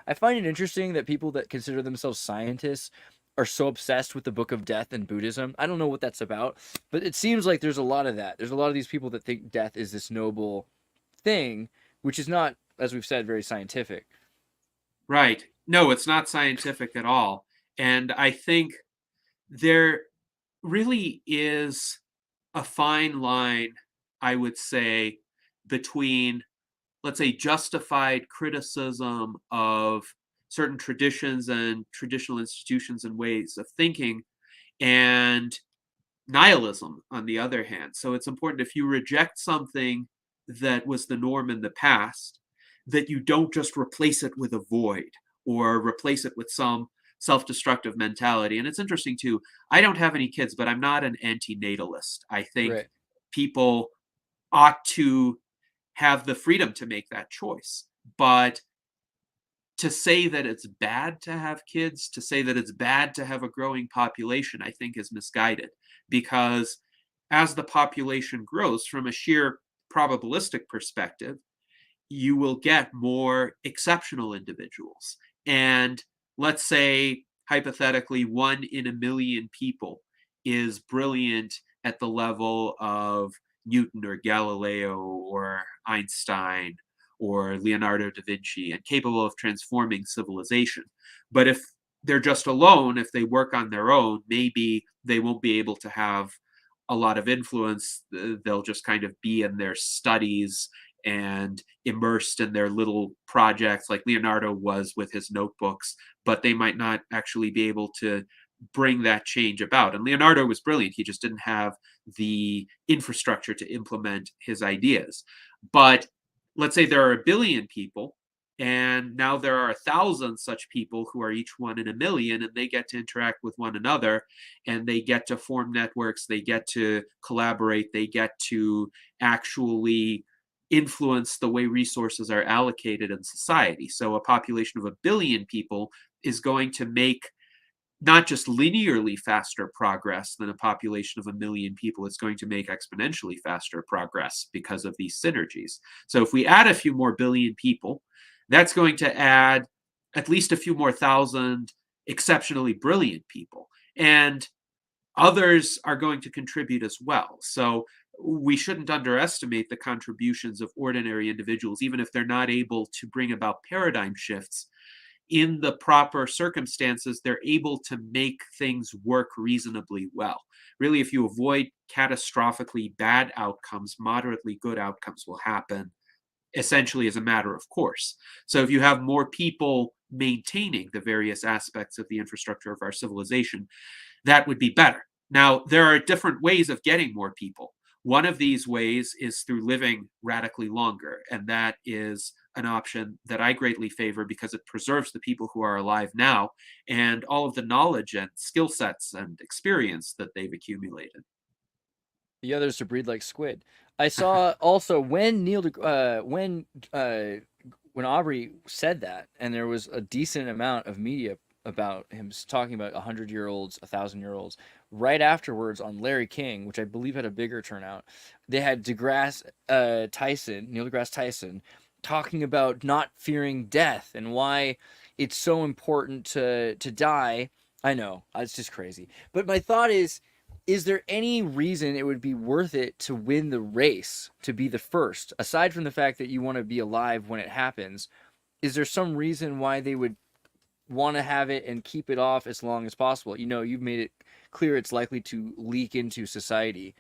I find it interesting that people that consider themselves scientists are so obsessed with the Book of Death and Buddhism. I don't know what that's about, but it seems like there's a lot of that. There's a lot of these people that think death is this noble thing, which is not, as we've said, very scientific. Right. No, it's not scientific at all. And I think there really is a fine line, I would say, between, let's say, justified criticism of certain traditions and traditional institutions and ways of thinking, and nihilism on the other hand. So it's important, if you reject something that was the norm in the past, that you don't just replace it with a void or replace it with some self-destructive mentality. And it's interesting too, I don't have any kids, but I'm not an anti-natalist. I think people ought to have the freedom to make that choice. But to say that it's bad to have kids, to say that it's bad to have a growing population, I think is misguided. Because as the population grows, from a sheer probabilistic perspective, you will get more exceptional individuals. And let's say, hypothetically, 1 in a million people is brilliant at the level of Newton or Galileo or Einstein or Leonardo da Vinci and capable of transforming civilization. But if they're just alone, if they work on their own, maybe they won't be able to have a lot of influence. They'll just kind of be in their studies and immersed in their little projects like Leonardo was with his notebooks, but they might not actually be able to bring that change about. And Leonardo was brilliant. He just didn't have the infrastructure to implement his ideas. But let's say there are 1 billion people, and now there are 1,000 such people who are each 1 in a million, and they get to interact with one another, and they get to form networks, they get to collaborate, they get to actually influence the way resources are allocated in society. So a population of 1 billion people is going to make not just linearly faster progress than a population of 1 million people. It's going to make exponentially faster progress because of these synergies. So if we add a few more billion people, that's going to add at least a few more thousand exceptionally brilliant people. And others are going to contribute as well. So we shouldn't underestimate the contributions of ordinary individuals, even if they're not able to bring about paradigm shifts. In the proper circumstances, they're able to make things work reasonably well. Really, if you avoid catastrophically bad outcomes, moderately good outcomes will happen, essentially as a matter of course. So if you have more people maintaining the various aspects of the infrastructure of our civilization, that would be better. Now, there are different ways of getting more people. One of these ways is through living radically longer, and that is an option that I greatly favor because it preserves the people who are alive now and all of the knowledge and skill sets and experience that they've accumulated. The others to breed like squid. I saw also when when Aubrey said that, and there was a decent amount of media about him talking about 100-year-olds, 1,000-year-olds. Right afterwards on Larry King, which I believe had a bigger turnout, they had Neil deGrasse Tyson, talking about not fearing death and why it's so important to die. I know, it's just crazy. But my thought is there any reason it would be worth it to win the race, to be the first? Aside from the fact that you want to be alive when it happens, is there some reason why they would want to have it and keep it off as long as possible? You know, you've made it clear it's likely to leak into society.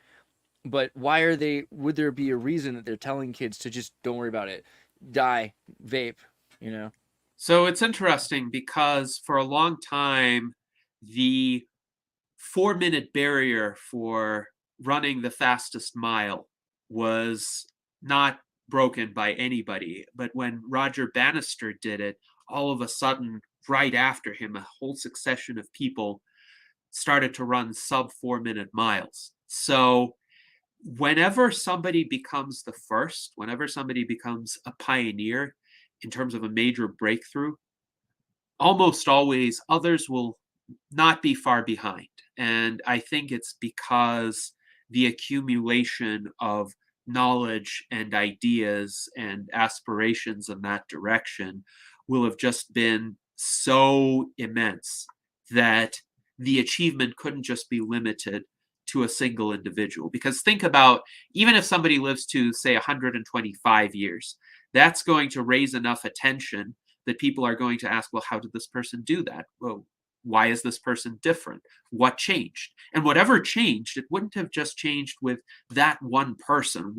But why would there be a reason that they're telling kids to just don't worry about it, die, vape, you know? So it's interesting because for a long time, the 4-minute barrier for running the fastest mile was not broken by anybody. But when Roger Bannister did it, all of a sudden, right after him, a whole succession of people started to run sub 4-minute miles. So whenever somebody becomes the first, whenever somebody becomes a pioneer in terms of a major breakthrough, almost always others will not be far behind. And I think it's because the accumulation of knowledge and ideas and aspirations in that direction will have just been so immense that the achievement couldn't just be limited to a single individual. Because think about, even if somebody lives to, say, 125 years, that's going to raise enough attention that people are going to ask, well, how did this person do that? Well, why is this person different? What changed? And whatever changed, it wouldn't have just changed with that one person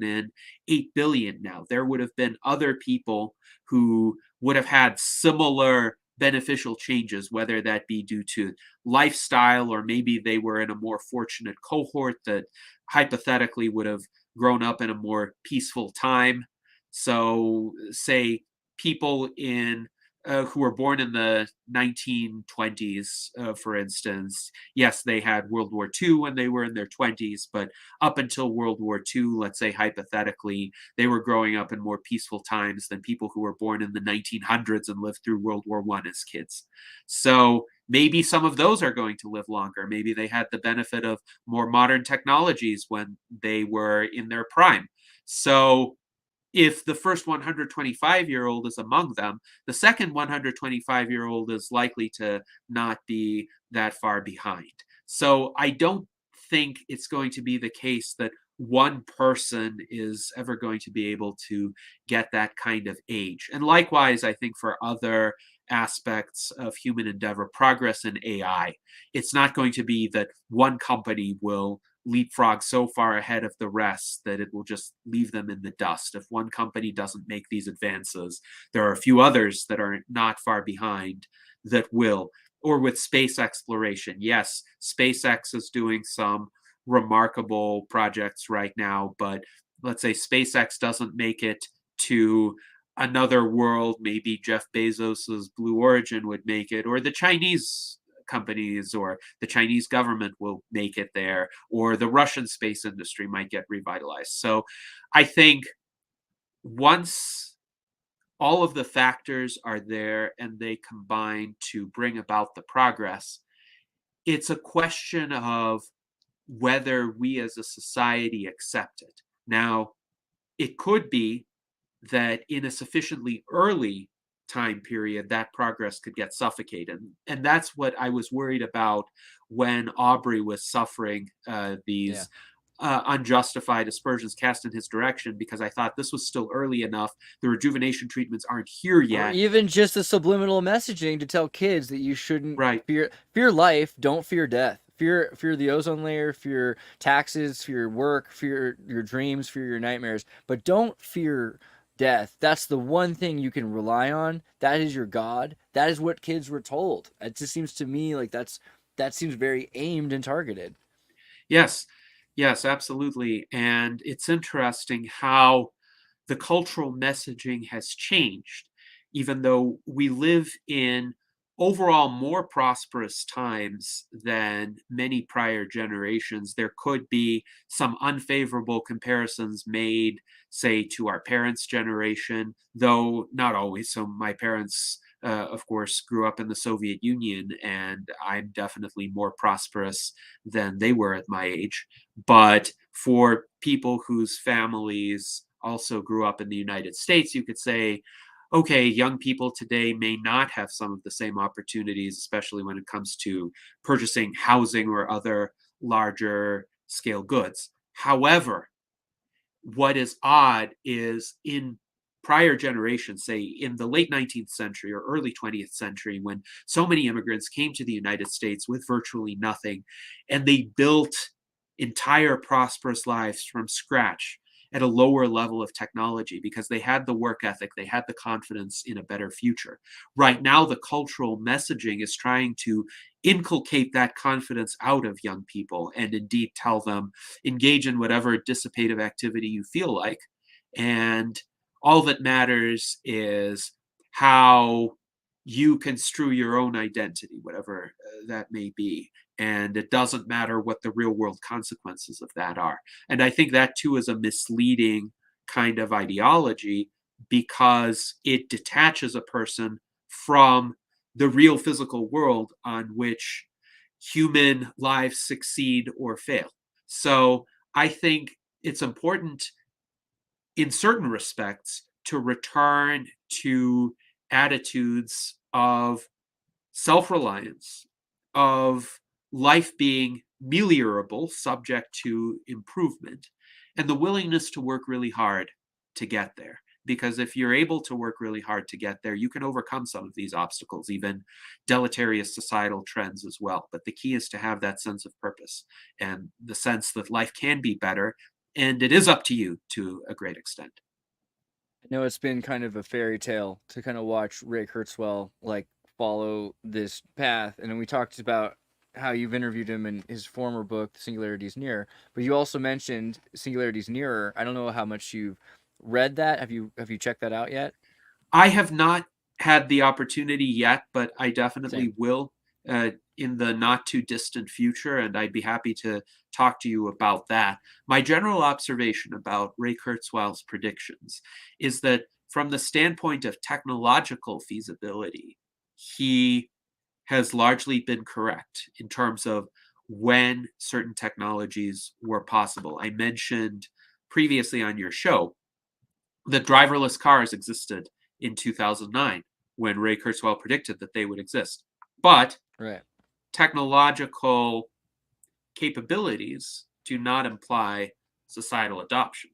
in 8 billion now. There would have been other people who would have had similar beneficial changes, whether that be due to lifestyle, or maybe they were in a more fortunate cohort that hypothetically would have grown up in a more peaceful time. So say people in who were born in the 1920s, for instance, yes, they had World War II when they were in their 20s, but up until World War II, let's say hypothetically, they were growing up in more peaceful times than people who were born in the 1900s and lived through World War I as kids. So maybe some of those are going to live longer. Maybe they had the benefit of more modern technologies when they were in their prime. So if the first 125-year-old is among them, the second 125-year-old is likely to not be that far behind. So I don't think it's going to be the case that one person is ever going to be able to get that kind of age. And likewise, I think for other aspects of human endeavor, progress in AI, it's not going to be that one company will leapfrog so far ahead of the rest that it will just leave them in the dust. If one company doesn't make these advances, there are a few others that are not far behind that will. Or with space exploration, yes, SpaceX is doing some remarkable projects right now, but let's say SpaceX doesn't make it to another world, maybe Jeff Bezos's Blue Origin would make it, or the Chinese companies or the Chinese government will make it there, or the Russian space industry might get revitalized. So I think once all of the factors are there and they combine to bring about the progress, it's a question of whether we as a society accept it. Now, it could be that in a sufficiently early time period, that progress could get suffocated. And that's what I was worried about when Aubrey was suffering these unjustified aspersions cast in his direction, because I thought this was still early enough. The rejuvenation treatments aren't here yet. Or even just the subliminal messaging to tell kids that you shouldn't fear life, don't fear death. Fear the ozone layer, fear taxes, fear work, fear your dreams, fear your nightmares, but don't fear death. That's the one thing you can rely on. That is your God. That is what kids were told. It just seems to me like that seems very aimed and targeted. Yes, absolutely. And it's interesting how the cultural messaging has changed, even though we live in overall more prosperous times than many prior generations. There could be some unfavorable comparisons made, say, to our parents' generation, though not always. So my parents, of course, grew up in the Soviet Union, and I'm definitely more prosperous than they were at my age. But for people whose families also grew up in the United States, you could say, okay, young people today may not have some of the same opportunities, especially when it comes to purchasing housing or other larger scale goods. However, what is odd is in prior generations, say in the late 19th century or early 20th century, when so many immigrants came to the United States with virtually nothing, and they built entire prosperous lives from scratch at a lower level of technology because they had the work ethic, they had the confidence in a better future. Right now, the cultural messaging is trying to inculcate that confidence out of young people and indeed tell them, engage in whatever dissipative activity you feel like. And all that matters is how you construe your own identity, whatever that may be. And it doesn't matter what the real world consequences of that are. And I think that too is a misleading kind of ideology because it detaches a person from the real physical world on which human lives succeed or fail. So I think it's important in certain respects to return to attitudes of self-reliance, of life being meliorable, subject to improvement, and the willingness to work really hard to get there. Because if you're able to work really hard to get there, you can overcome some of these obstacles, even deleterious societal trends as well. But the key is to have that sense of purpose and the sense that life can be better, and it is up to you to a great extent. I know it's been kind of a fairy tale to kind of watch Ray Kurzweil follow this path, and then we talked about how you've interviewed him in his former book, Singularity is Near, but you also mentioned Singularity is Nearer. I don't know how much you've read that. Have you checked that out yet? I have not had the opportunity yet, but I definitely will in the not too distant future, and I'd be happy to talk to you about that. My general observation about Ray Kurzweil's predictions is that from the standpoint of technological feasibility, he has largely been correct in terms of when certain technologies were possible. I mentioned previously on your show that driverless cars existed in 2009 when Ray Kurzweil predicted that they would exist. But technological capabilities do not imply societal adoption.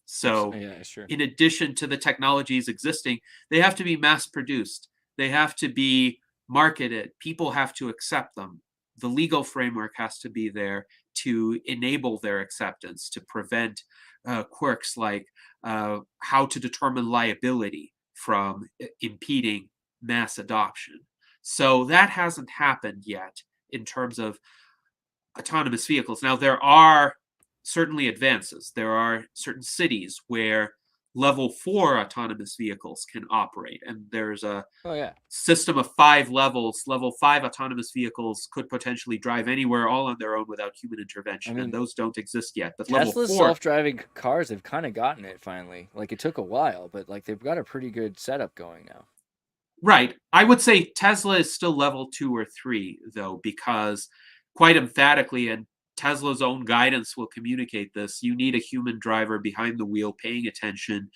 So in addition to the technologies existing, they have to be mass produced. They have to be marketed. People have to accept them. The legal framework has to be there to enable their acceptance, to prevent quirks like how to determine liability from impeding mass adoption. So that hasn't happened yet in terms of autonomous vehicles. Now, there are certainly advances. There are certain cities where level 4 autonomous vehicles can operate, and there's a system of 5 levels. Level 5 autonomous vehicles could potentially drive anywhere all on their own without human intervention, and those don't exist yet. But Tesla's level 4 self-driving cars have kind of gotten it finally. Like, it took a while, but like they've got a pretty good setup going now. Right. I would say Tesla is still level 2 or 3, though, because quite emphatically, and Tesla's own guidance will communicate this, you need a human driver behind the wheel paying attention,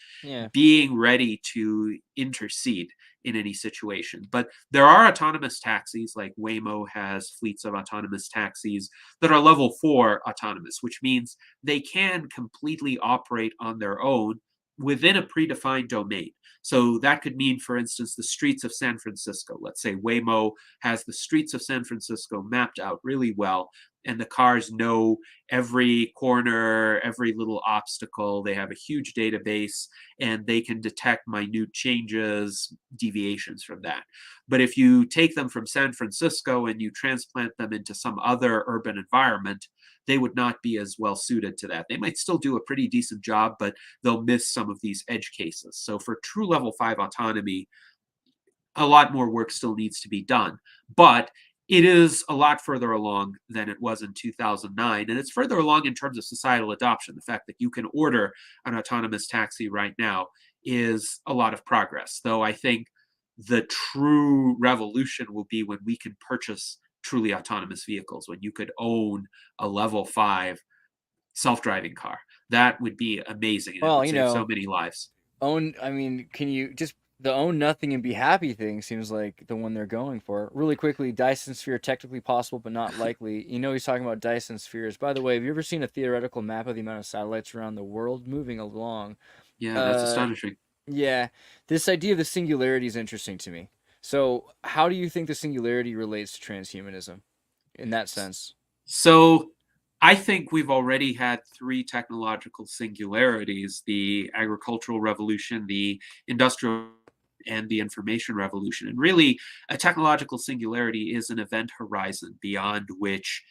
being ready to intercede in any situation. But there are autonomous taxis, like Waymo has fleets of autonomous taxis that are level 4 autonomous, which means they can completely operate on their own within a predefined domain. So that could mean, for instance, the streets of San Francisco. Let's say Waymo has the streets of San Francisco mapped out really well, and the cars know every corner, every little obstacle. They have a huge database, and they can detect minute changes, deviations from that. But if you take them from San Francisco and you transplant them into some other urban environment, they would not be as well suited to that. They might still do a pretty decent job, but they'll miss some of these edge cases. So for true level 5 autonomy, a lot more work still needs to be done. But it is a lot further along than it was in 2009. And it's further along in terms of societal adoption. The fact that you can order an autonomous taxi right now is a lot of progress. Though I think the true revolution will be when we can purchase truly autonomous vehicles, when you could own a level 5 self-driving car. That would be amazing. Well, it would save so many lives. Can you just, the own nothing and be happy thing seems like the one they're going for. Really quickly, Dyson sphere technically possible but not likely. He's talking about Dyson spheres. By the way, have you ever seen a theoretical map of the amount of satellites around the world moving along? Yeah, that's astonishing. Yeah, this idea of the singularity is interesting to me. So how do you think the singularity relates to transhumanism in that sense? So I think we've already had 3 technological singularities: the agricultural revolution, the industrial, and the information revolution. And really, a technological singularity is an event horizon beyond which,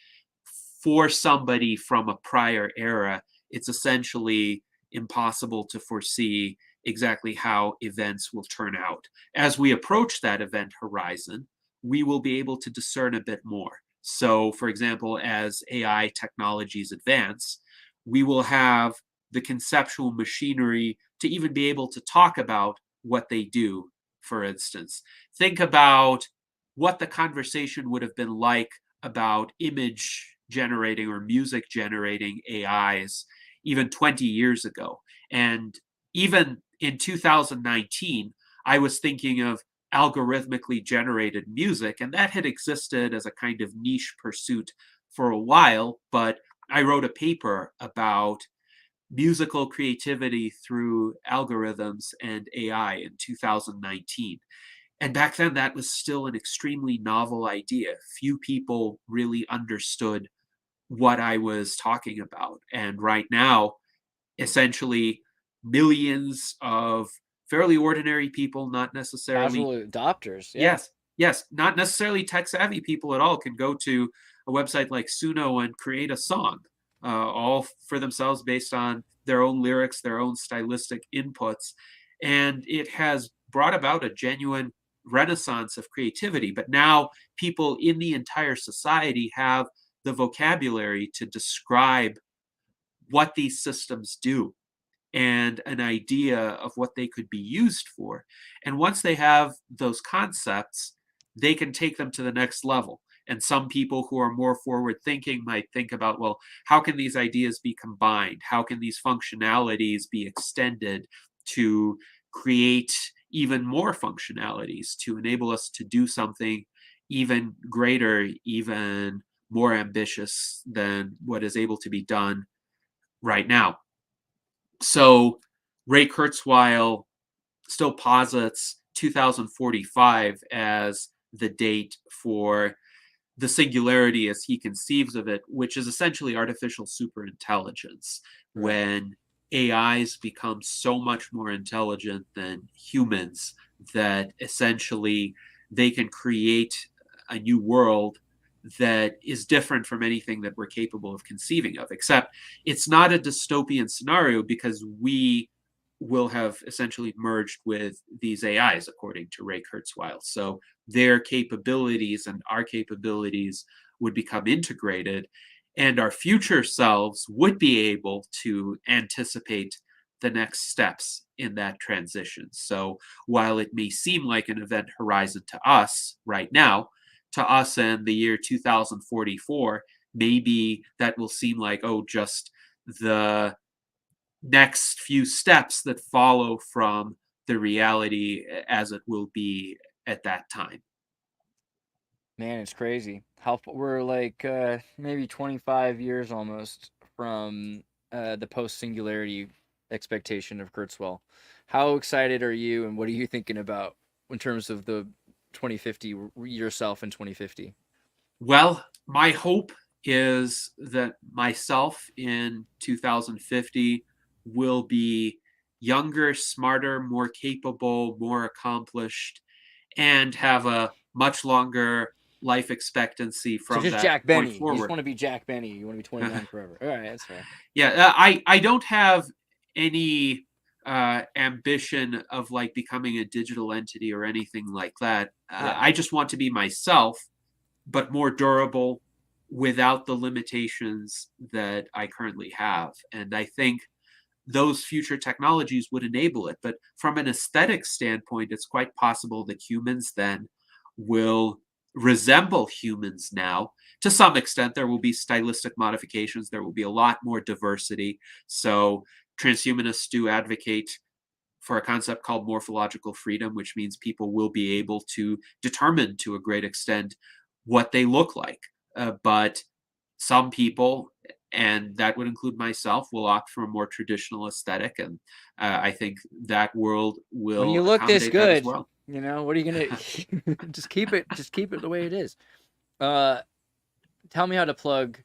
for somebody from a prior era, it's essentially impossible to foresee exactly how events will turn out. As we approach that event horizon, we will be able to discern a bit more. So, for example, as AI technologies advance, we will have the conceptual machinery to even be able to talk about what they do, for instance. Think about what the conversation would have been like about image generating or music generating AIs even 20 years ago. And even in 2019, I was thinking of algorithmically generated music, and that had existed as a kind of niche pursuit for a while, but I wrote a paper about musical creativity through algorithms and AI in 2019. And back then, that was still an extremely novel idea. Few people really understood what I was talking about. And right now, essentially, millions of fairly ordinary people, not necessarily casual adopters. Yes, not necessarily tech savvy people at all, can go to a website like Suno and create a song, all for themselves based on their own lyrics, their own stylistic inputs. And it has brought about a genuine renaissance of creativity. But now people in the entire society have the vocabulary to describe what these systems do and an idea of what they could be used for. And once they have those concepts, they can take them to the next level. And some people who are more forward thinking might think about, well, how can these ideas be combined? How can these functionalities be extended to create even more functionalities to enable us to do something even greater, even more ambitious than what is able to be done right now? So Ray Kurzweil still posits 2045 as the date for the singularity as he conceives of it, which is essentially artificial superintelligence, when AIs become so much more intelligent than humans that essentially they can create a new world that is different from anything that we're capable of conceiving of, except it's not a dystopian scenario because we will have essentially merged with these AIs, according to Ray Kurzweil. So their capabilities and our capabilities would become integrated, and our future selves would be able to anticipate the next steps in that transition. So while it may seem like an event horizon to us right now, to us in the year 2044, maybe that will seem like, oh, just the next few steps that follow from the reality as it will be at that time. Man, it's crazy. We're like maybe 25 years almost from the post-singularity expectation of Kurzweil. How excited are you, and what are you thinking about in terms of the 2050 yourself in 2050? Well, my hope is that myself in 2050 will be younger, smarter, more capable, more accomplished, and have a much longer life expectancy from so just that Jack point Benny. forward. You just want to be Jack Benny. You want to be 29 forever. All right, that's fair. Yeah, I don't have any ambition of like becoming a digital entity or anything like that. I just want to be myself, but more durable without the limitations that I currently have. And I think those future technologies would enable it. But from an aesthetic standpoint, it's quite possible that humans then will resemble humans now. To some extent, there will be stylistic modifications. There will be a lot more diversity. So transhumanists do advocate for a concept called morphological freedom, which means people will be able to determine to a great extent what they look like. But some people, and that would include myself, will opt for a more traditional aesthetic, and I think that world will. When you look this good, as well. You know, what are you gonna just keep it the way it is. Tell me how to plug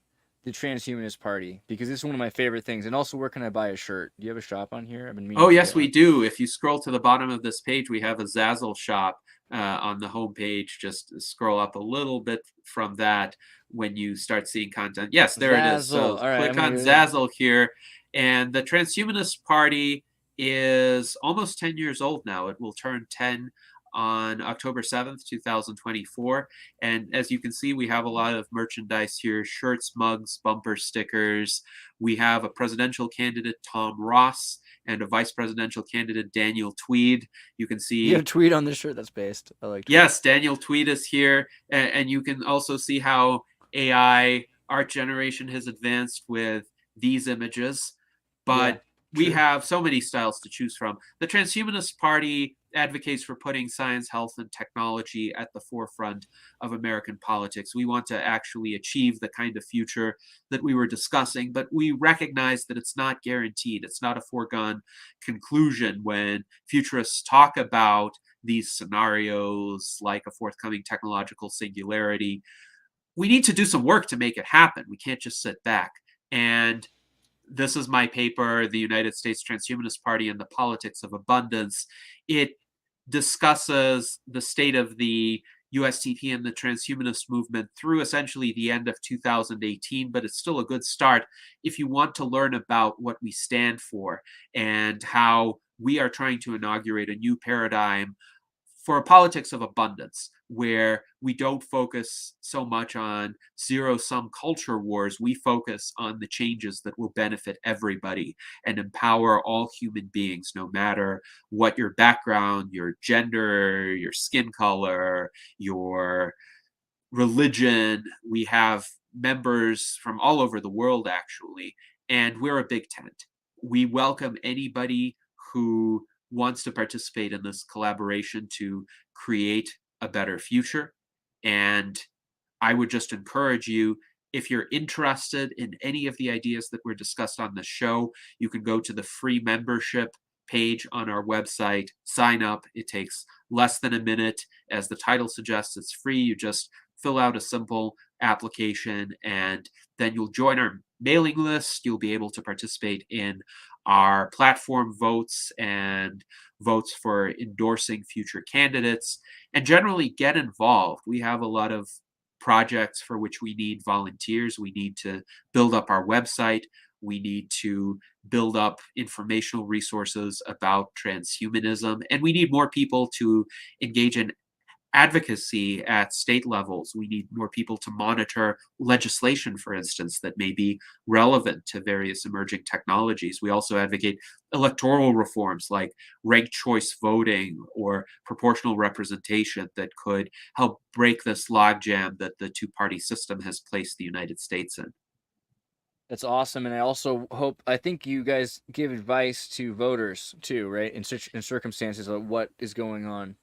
the Transhumanist Party, because this is one of my favorite things. And also, where can I buy a shirt? Do you have a shop on here? I've been meaning. Oh yes, we do. If you scroll to the bottom of this page, we have a Zazzle shop on the homepage. Just scroll up a little bit from that when you start seeing content. Yes, there Zazzle. it is. So click on Zazzle here, and the Transhumanist Party is almost 10 years old now. It will turn 10 on October 7th, 2024. And as you can see, we have a lot of merchandise here: shirts, mugs, bumper stickers. We have a presidential candidate, Tom Ross, and a vice presidential candidate, Daniel Tweed. You can see you have Tweed on this shirt. That's based. I like Tweed. Yes, Daniel Tweed is here. And you can also see how AI art generation has advanced with these images. But we have so many styles to choose from. The Transhumanist Party advocates for putting science, health, and technology at the forefront of American politics. We want to actually achieve the kind of future that we were discussing, but we recognize that it's not guaranteed. It's not a foregone conclusion when futurists talk about these scenarios like a forthcoming technological singularity. We need to do some work to make it happen. We can't just sit back. And this is my paper, The United States Transhumanist Party and the Politics of Abundance. It discusses the state of the USTP and the transhumanist movement through essentially the end of 2018, but it's still a good start if you want to learn about what we stand for and how we are trying to inaugurate a new paradigm for a politics of abundance, where we don't focus so much on zero-sum culture wars. We focus on the changes that will benefit everybody and empower all human beings, no matter what your background, your gender, your skin color, your religion. We have members from all over the world, actually, and we're a big tent. We welcome anybody who wants to participate in this collaboration to create a better future. And I would just encourage you, if you're interested in any of the ideas that were discussed on the show, you can go to the free membership page on our website, sign up. It takes less than a minute. As the title suggests, it's free. You just fill out a simple application, and then you'll join our mailing list. You'll be able to participate in our platform votes and votes for endorsing future candidates, and generally get involved. We have a lot of projects for which we need volunteers. We need to build up our website. We need to build up informational resources about transhumanism, and we need more people to engage in advocacy at state levels. We need more people to monitor legislation, for instance, that may be relevant to various emerging technologies. We also advocate electoral reforms like ranked choice voting or proportional representation that could help break this logjam that the two-party system has placed the United States in. That's awesome. And I think you guys give advice to voters too, right? In circumstances of what is going on.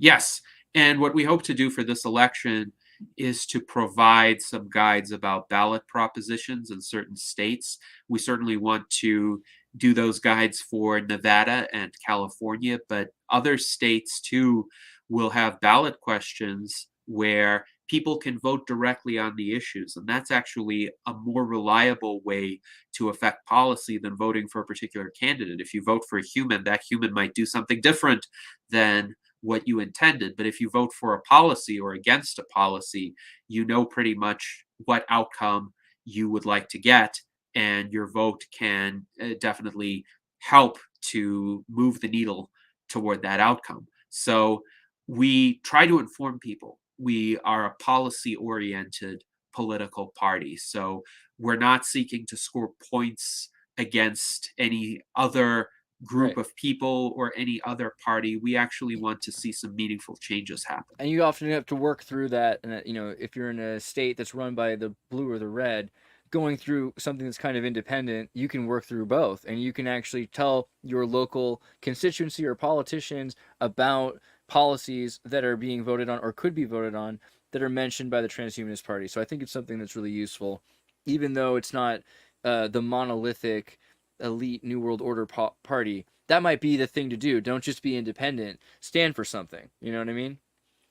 Yes. And what we hope to do for this election is to provide some guides about ballot propositions in certain states. We certainly want to do those guides for Nevada and California, but other states too will have ballot questions where people can vote directly on the issues. And that's actually a more reliable way to affect policy than voting for a particular candidate. If you vote for a human, that human might do something different than what you intended. But if you vote for a policy or against a policy, you know pretty much what outcome you would like to get, and your vote can definitely help to move the needle toward that outcome. So we try to inform people. We are a policy-oriented political party. So we're not seeking to score points against any other group of people or any other party. We actually want to see some meaningful changes happen. And you often have to work through that. And, if you're in a state that's run by the blue or the red, going through something that's kind of independent, you can work through both. And you can actually tell your local constituency or politicians about policies that are being voted on or could be voted on that are mentioned by the Transhumanist Party. So I think it's something that's really useful, even though it's not the monolithic elite New World Order party. That might be the thing to do. Don't just be independent. Stand for something. You know what I mean?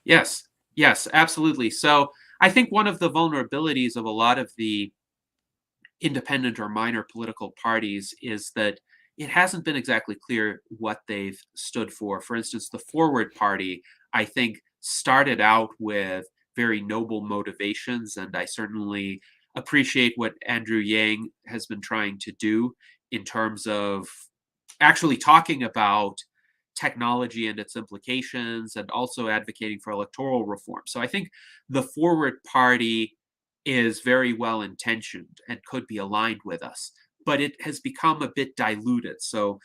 Yes, absolutely. So I think one of the vulnerabilities of a lot of the independent or minor political parties is that it hasn't been exactly clear what they've stood for. For instance, the Forward Party, I think, started out with very noble motivations, and I certainly appreciate what Andrew Yang has been trying to do in terms of actually talking about technology and its implications, and also advocating for electoral reform. So I think the Forward Party is very well intentioned and could be aligned with us, but it has become a bit diluted. So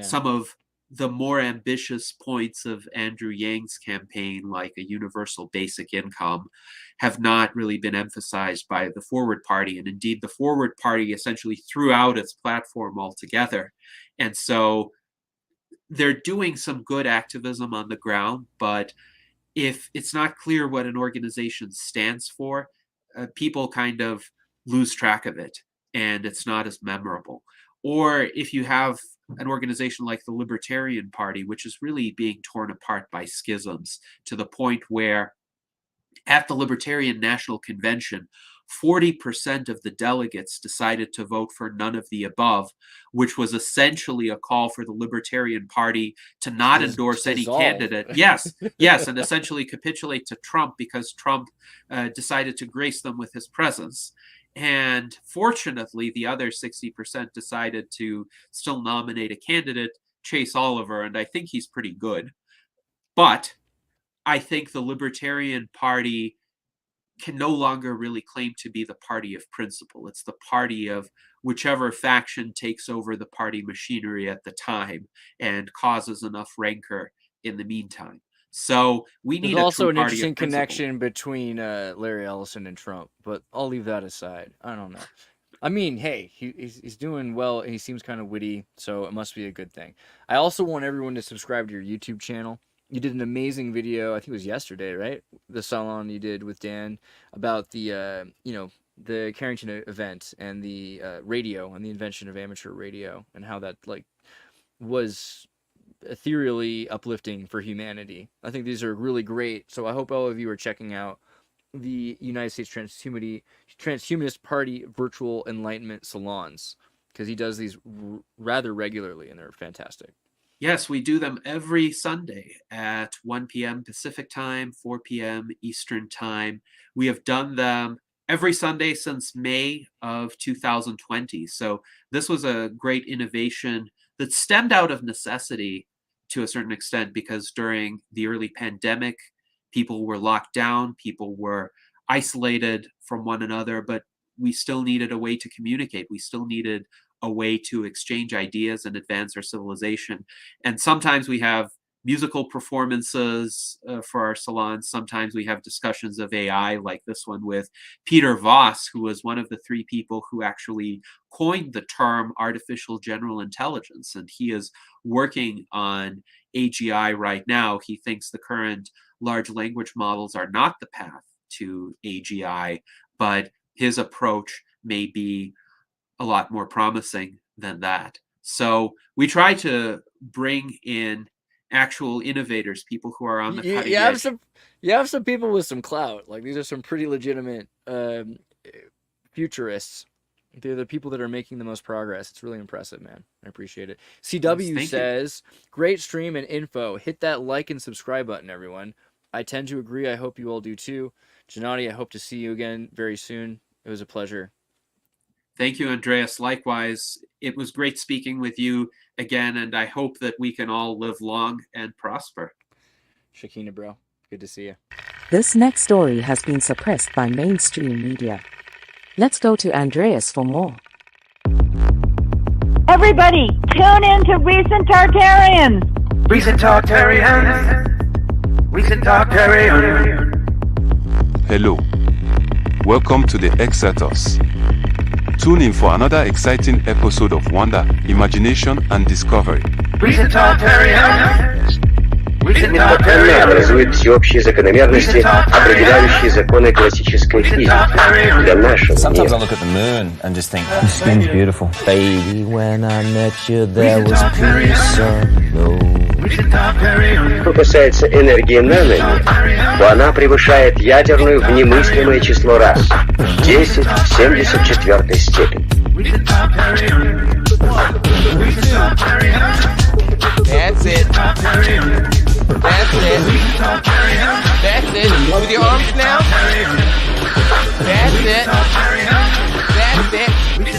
some of the more ambitious points of Andrew Yang's campaign, like a universal basic income, have not really been emphasized by the Forward Party. And indeed, the Forward Party essentially threw out its platform altogether. And so they're doing some good activism on the ground, but if it's not clear what an organization stands for, people kind of lose track of it, and it's not as memorable. Or if you have an organization like the Libertarian Party, which is really being torn apart by schisms to the point where at the Libertarian National Convention, 40% of the delegates decided to vote for none of the above, which was essentially a call for the Libertarian Party to not endorse any candidate. Yes, and essentially capitulate to Trump because Trump decided to grace them with his presence. And fortunately, the other 60% decided to still nominate a candidate, Chase Oliver, and I think he's pretty good. But I think the Libertarian Party can no longer really claim to be the party of principle. It's the party of whichever faction takes over the party machinery at the time and causes enough rancor in the meantime. So we need also an party interesting connection between Larry Ellison and Trump, but I'll leave that aside. I don't know. I mean, hey, he's doing well. He seems kind of witty, so it must be a good thing. I also want everyone to subscribe to your YouTube channel. You did an amazing video, I think it was yesterday, right? The salon you did with Dan about the, the Carrington event and the radio and the invention of amateur radio and how that was ethereally uplifting for humanity. I think these are really great. So I hope all of you are checking out the United States Transhumanist Party virtual enlightenment salons, because he does these rather regularly and they're fantastic. Yes, we do them every Sunday at 1 p.m. Pacific time, 4 p.m. Eastern time. We have done them every Sunday since May of 2020. So this was a great innovation that stemmed out of necessity to a certain extent, because during the early pandemic, people were locked down, people were isolated from one another, but we still needed a way to communicate. We still needed a way to exchange ideas and advance our civilization. And sometimes we have musical performances for our salons. Sometimes we have discussions of AI, like this one with Peter Voss, who was one of the 3 people who actually coined the term artificial general intelligence. And he is working on AGI right now. He thinks the current large language models are not the path to AGI, but his approach may be a lot more promising than that. So we try to bring in actual innovators, people who are on the cutting edge. You have some people with some clout. Like, these are some pretty legitimate futurists. They're the people that are making the most progress. It's really impressive, man. I appreciate it. CW says, great stream and info. Hit that like and subscribe button, everyone. I tend to agree. I hope you all do too. Gennady, I hope to see you again very soon. It was a pleasure. Thank you, Andreas. Likewise, it was great speaking with you again, and I hope that we can all live long and prosper. Shakina, bro. Good to see you. This next story has been suppressed by mainstream media. Let's go to Andreas for more. Everybody, tune in to Recent Tartarians. Recent Tartarians. Recent Tartarians. Hello. Welcome to the Xirtus. Tune in for another exciting episode of wonder, imagination, and discovery. Она образует всеобщие закономерности, определяющие законы классической физики для нашего Sometimes I мира. look at the moon and just think, your skin's beautiful. Baby, when I met you, there was peace unknown. Что касается энергии наномер, то она превышает ядерную в немыслимое число раз. 10 в 74 степени. That's it. That's it. That's it. With your arms now. That's it. That's it. We